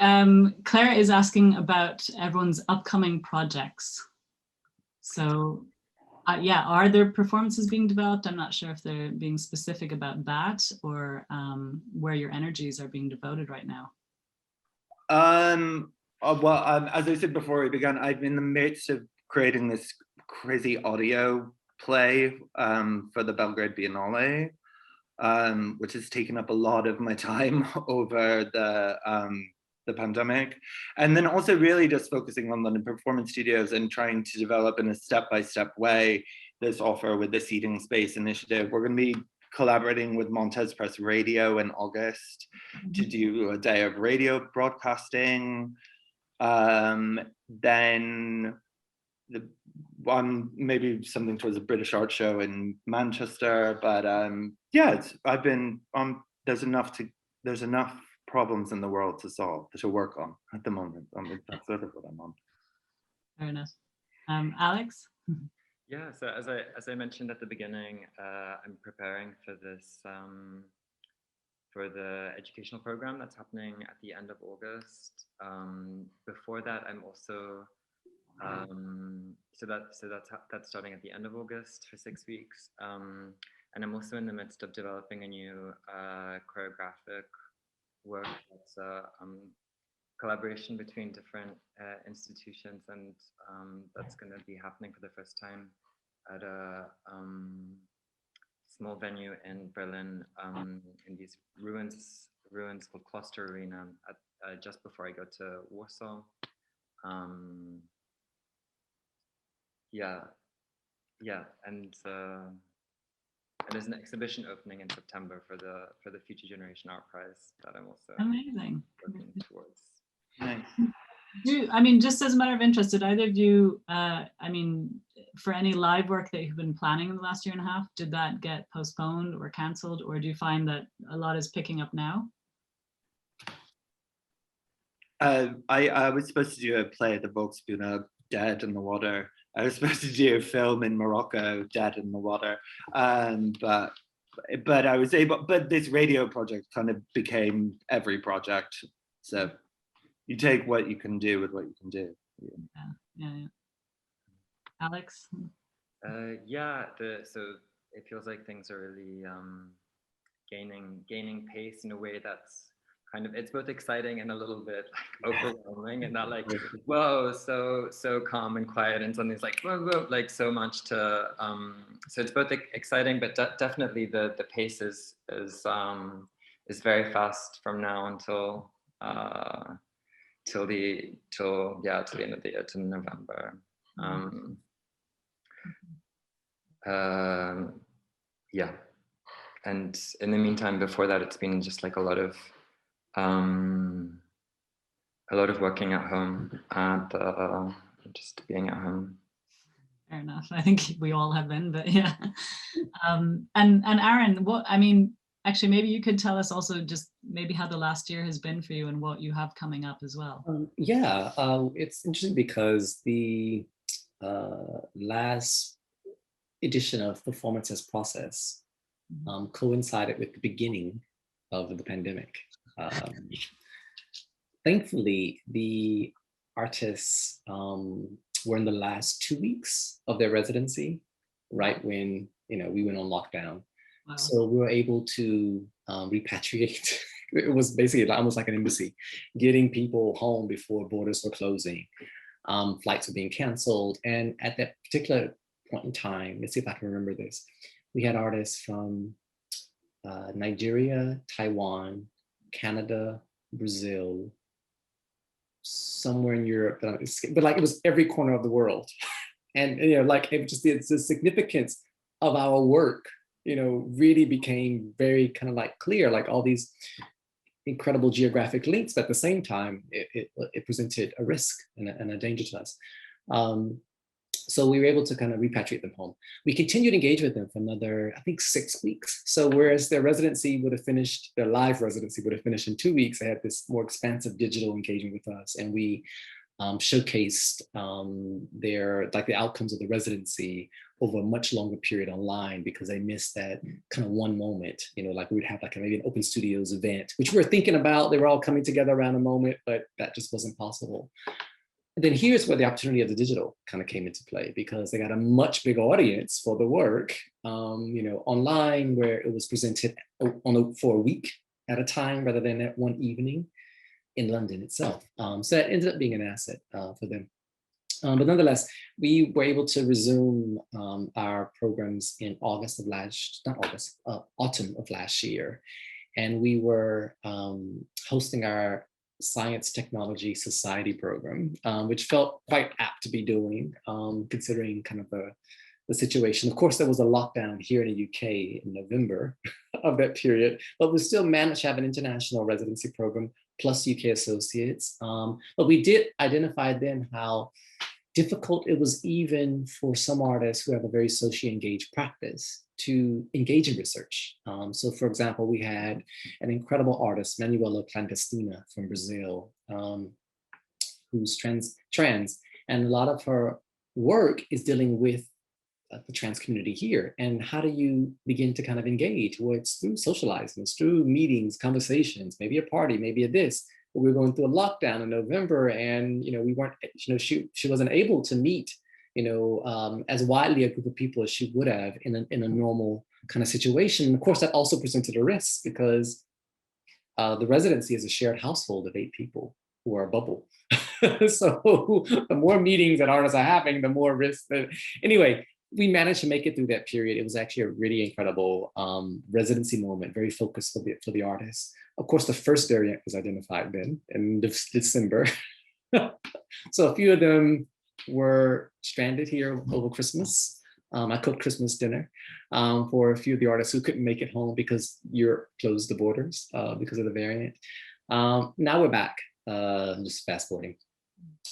Claire is asking about everyone's upcoming projects. So yeah, are there performances being developed? I'm not sure if they're being specific about that, or where your energies are being devoted right now. Well, as I said before we began, I'm in the midst of creating this crazy audio play for the Belgrade Biennale, which has taken up a lot of my time over the pandemic. And then also really just focusing on London Performance Studios and trying to develop in a step-by-step way this offer with the Seeding Space initiative. We're going to be collaborating with Montez Press Radio in August to do a day of radio broadcasting. Then maybe something towards a British art show in Manchester, but yeah, there's enough problems in the world to work on at the moment. That's sort of what I'm on. Fair enough. Alex? Yeah, so as I mentioned at the beginning, I'm preparing for this for the educational program that's happening at the end of August. Before that, I'm also that's starting at the end of August for 6 weeks, and I'm also in the midst of developing a new choreographic work that's a collaboration between different institutions, and that's going to be happening for the first time at a small venue in Berlin, in these ruins called Cluster Arena, just before I go to Warsaw. And there's an exhibition opening in September for the Future Generation Art Prize that I'm also amazing working towards. Nice. I mean, just as a matter of interest, did either of you, I mean, for any live work that you've been planning in the last year and a half, did that get postponed or cancelled, or do you find that a lot is picking up now? I was supposed to do a play at the Volksbühne, Dead in the Water. I was supposed to do a film in Morocco, Dead in the Water, but I was able. But this radio project kind of became every project. So you take what you can do with what you can do. Yeah. Alex? So it feels like things are really gaining pace in a way that's kind of, it's both exciting and a little bit like overwhelming, and not like, whoa, so calm and quiet, and something's like, whoa, like so much to, so it's both exciting, but definitely the pace is very fast from now until the end of the year, to November. And in the meantime, before that, it's been just like a lot of working at home and just being at home. Fair enough. I think we all have been, but yeah. And Aaron, actually, maybe you could tell us also just maybe how the last year has been for you and what you have coming up as well. It's interesting because the last edition of Performance as Process coincided with the beginning of the pandemic. Thankfully, the artists were in the last 2 weeks of their residency, right when we went on lockdown. Wow. So we were able to repatriate. It was basically almost like an embassy, getting people home before borders were closing. Flights were being canceled. And at that particular point in time, let's see if I can remember this, we had artists from Nigeria, Taiwan, Canada, Brazil, somewhere in Europe, but like it was every corner of the world. And you know, like it just, it's the significance of our work, you know, really became very kind of like clear, like all these incredible geographic links, but at the same time, it presented a risk and a danger to us. So we were able to kind of repatriate them home. We continued to engage with them for another, I think, 6 weeks. So whereas their residency would have finished, their live residency would have finished in 2 weeks, they had this more expansive digital engagement with us. And we showcased the outcomes of the residency over a much longer period online, because they missed that kind of one moment, you know, like we would have like maybe an open studios event, which we were thinking about, they were all coming together around a moment, but that just wasn't possible. And then here's where the opportunity of the digital kind of came into play, because they got a much bigger audience for the work, you know, online, where it was presented for a week at a time rather than at one evening in London itself. So that ended up being an asset for them. But nonetheless, we were able to resume our programs in autumn of last year. And we were hosting our Science Technology Society program, which felt quite apt to be doing, considering kind of the situation. Of course, there was a lockdown here in the UK in November of that period, but we still managed to have an international residency program plus UK associates. But we did identify then how difficult it was even for some artists who have a very socially engaged practice to engage in research. So for example, we had an incredible artist, Manuela Clandestina from Brazil, who's trans, and a lot of her work is dealing with the trans community here. And how do you begin to kind of engage? Well, it's through socializing, it's through meetings, conversations, maybe a party, maybe a this. But we were going through a lockdown in November, and you know, we weren't, you know, she wasn't able to meet, you know, as widely a group of people as she would have in a normal kind of situation. And of course, that also presented a risk, because the residency is a shared household of 8 people who are a bubble. So the more meetings that artists are having, the more risk that, anyway, we managed to make it through that period. It was actually a really incredible residency moment, very focused for the artists. Of course, the first variant was identified then in December. So a few of them were stranded here over Christmas. I cooked Christmas dinner for a few of the artists who couldn't make it home because Europe closed the borders because of the variant. Now we're back, just fast forwarding.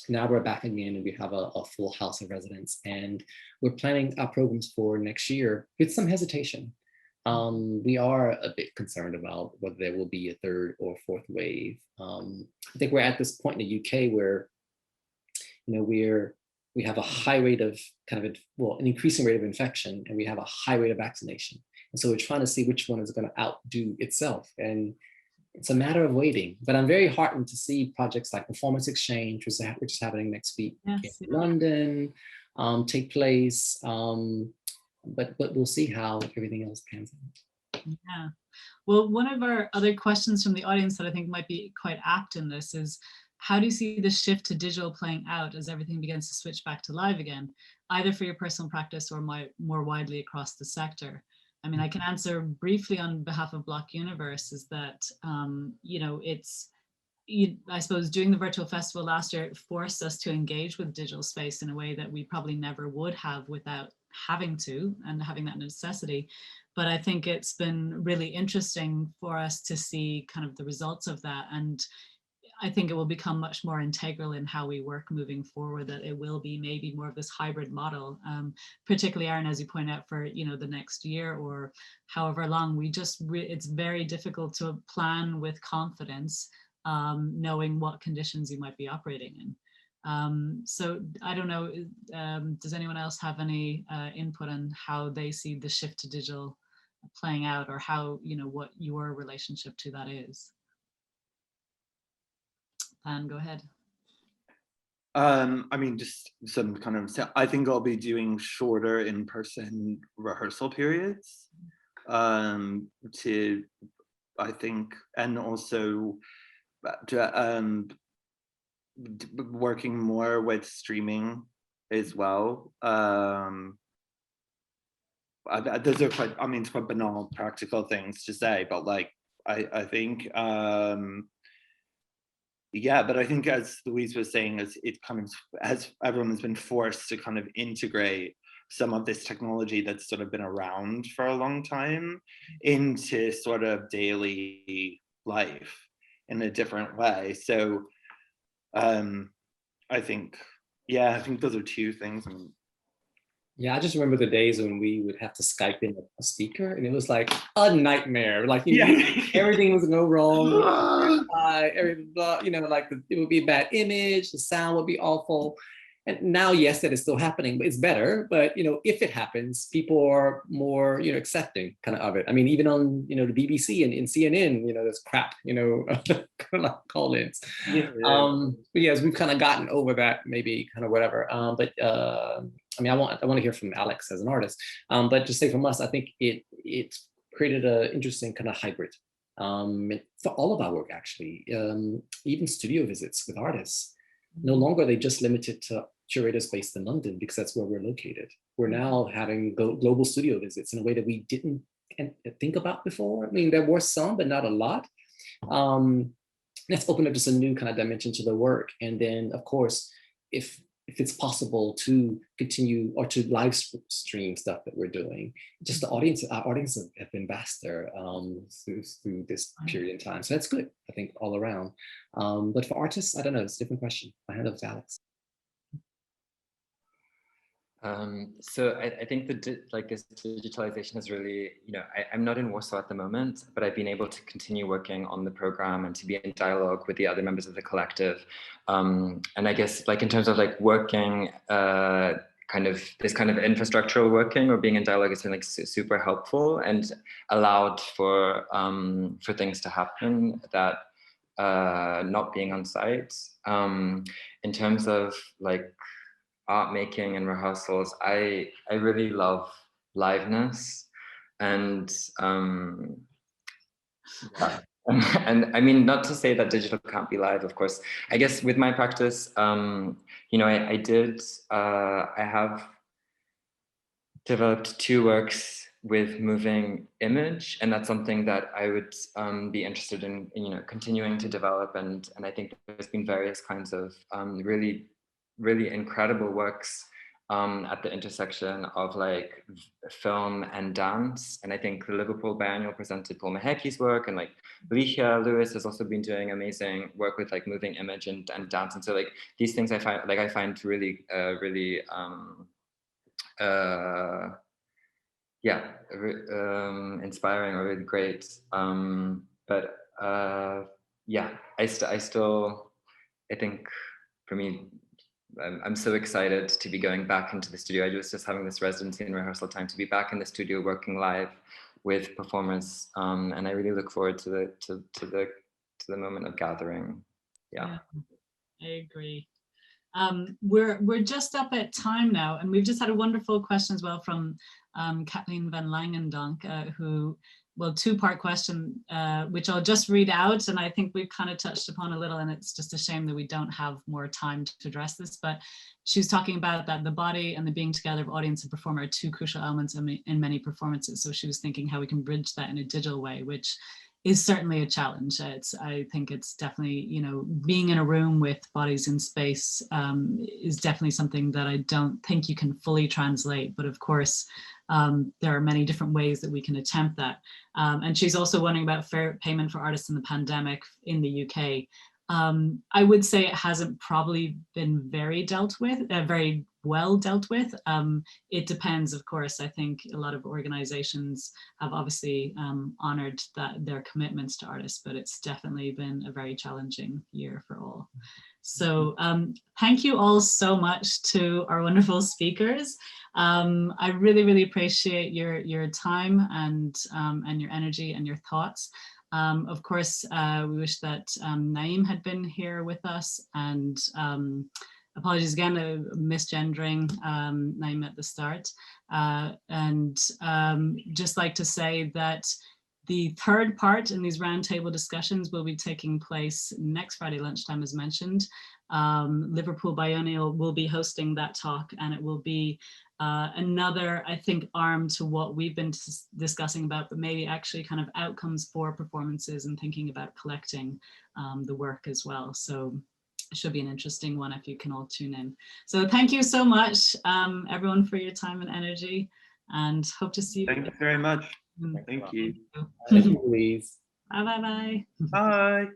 Now we're back again, and we have a full house of residents, and we're planning our programs for next year with some hesitation. We are a bit concerned about whether there will be a 3rd or 4th wave. I think we're at this point in the UK where, you know, we have a high rate of an increasing rate of infection, and we have a high rate of vaccination. And so we're trying to see which one is going to outdo itself. And it's a matter of waiting. But I'm very heartened to see projects like Performance Exchange, which is happening next week in London, take place. But we'll see how everything else pans out. Yeah. Well, one of our other questions from the audience that I think might be quite apt in this is, how do you see the shift to digital playing out as everything begins to switch back to live again, either for your personal practice or more widely across the sector? I mean, I can answer briefly on behalf of Block Universe, is that, you know, I suppose doing the virtual festival last year, it forced us to engage with digital space in a way that we probably never would have without having to, and having that necessity. But I think it's been really interesting for us to see kind of the results of that. And I think it will become much more integral in how we work moving forward, that it will be maybe more of this hybrid model, particularly, Aaron, as you point out, for, you know, the next year or however long. We just, it's very difficult to plan with confidence, knowing what conditions you might be operating in. So I don't know, does anyone else have any input on how they see the shift to digital playing out, or how, you know, what your relationship to that is? And go ahead. I mean, just some kind of, I think I'll be doing shorter in-person rehearsal periods. to, I think, and also to, working more with streaming as well. Those are quite, I mean, it's quite banal, practical things to say, but like, I think, yeah, but I think as Louise was saying, as it kind of, as everyone has been forced to kind of integrate some of this technology that's sort of been around for a long time into sort of daily life in a different way. So I think, yeah, I think those are two things. I mean, yeah, I just remember the days when we would have to Skype in a speaker, and it was like a nightmare. Like, you know, everything was go wrong. You know, like it would be a bad image, the sound would be awful. And now, yes, that is still happening, but it's better. But, you know, if it happens, people are more, you know, accepting kind of it. I mean, even on, you know, the BBC and CNN, you know, there's crap, you know, kind of call-ins. But yes, we've kind of gotten over that, maybe kind of whatever. I mean, I want to hear from Alex as an artist, but just say from us, I think it created an interesting kind of hybrid for all of our work, actually. Even studio visits with artists. No longer are they just limited to curators based in London, because that's where we're located. We're now having global studio visits in a way that we didn't think about before. I mean, there were some, but not a lot. That's opened up just a new kind of dimension to the work. And then, of course, if it's possible to continue or to live stream stuff that we're doing, just our audiences have been vaster through this period in time. So that's good, I think, all around. But for artists, I don't know, it's a different question. I hand over to Alex. So I think this digitalization is really, you know, I'm not in Warsaw at the moment, but I've been able to continue working on the program and to be in dialogue with the other members of the collective. And I guess, like, in terms of like working, kind of this kind of infrastructural working or being in dialogue has been like super helpful and allowed for things to happen that not being on site. In terms of like art making and rehearsals, I really love liveness, and yeah. And I mean, not to say that digital can't be live, of course. I guess with my practice, you know, I have developed 2 works with moving image, and that's something that I would be interested in, you know, continuing to develop. And I think there's been various kinds of really incredible works at the intersection of like film and dance. And I think the Liverpool Biennial presented Paul Maheki's work, and like Licia Lewis has also been doing amazing work with like moving image and dance. And so like these things I find really inspiring or really great. Yeah, I think for me, I'm so excited to be going back into the studio. I was just having this residency and rehearsal time to be back in the studio working live with performers, and I really look forward to the moment of gathering. Yeah, I agree. We're just up at time now, and we've just had a wonderful question as well from Kathleen van Langendonk, who, well, 2-part question, which I'll just read out, and I think we've kind of touched upon a little, and it's just a shame that we don't have more time to address this, but she was talking about that the body and the being together of audience and performer are 2 crucial elements in many performances. So she was thinking how we can bridge that in a digital way, which is certainly a challenge. I think it's definitely, you know, being in a room with bodies in space is definitely something that I don't think you can fully translate. But of course, there are many different ways that we can attempt that. And she's also wondering about fair payment for artists in the pandemic in the UK. I would say it hasn't probably been very well dealt with. It depends, of course. I think a lot of organizations have obviously honored their commitments to artists, but it's definitely been a very challenging year for all. So thank you all so much to our wonderful speakers. I really appreciate your time and your energy and your thoughts. Of course, we wish that Naeem had been here with us, and apologies again, misgendering Naeem at the start. And just like to say that the third part in these roundtable discussions will be taking place next Friday lunchtime, as mentioned. Liverpool Biennial will be hosting that talk, and it will be another, I think, arm to what we've been discussing about, but maybe actually kind of outcomes for performances and thinking about collecting the work as well. So it should be an interesting one if you can all tune in. So thank you so much, everyone, for your time and energy, and hope to see you. Thank you very much. Thank you. Thank you, Louise. Bye. Bye.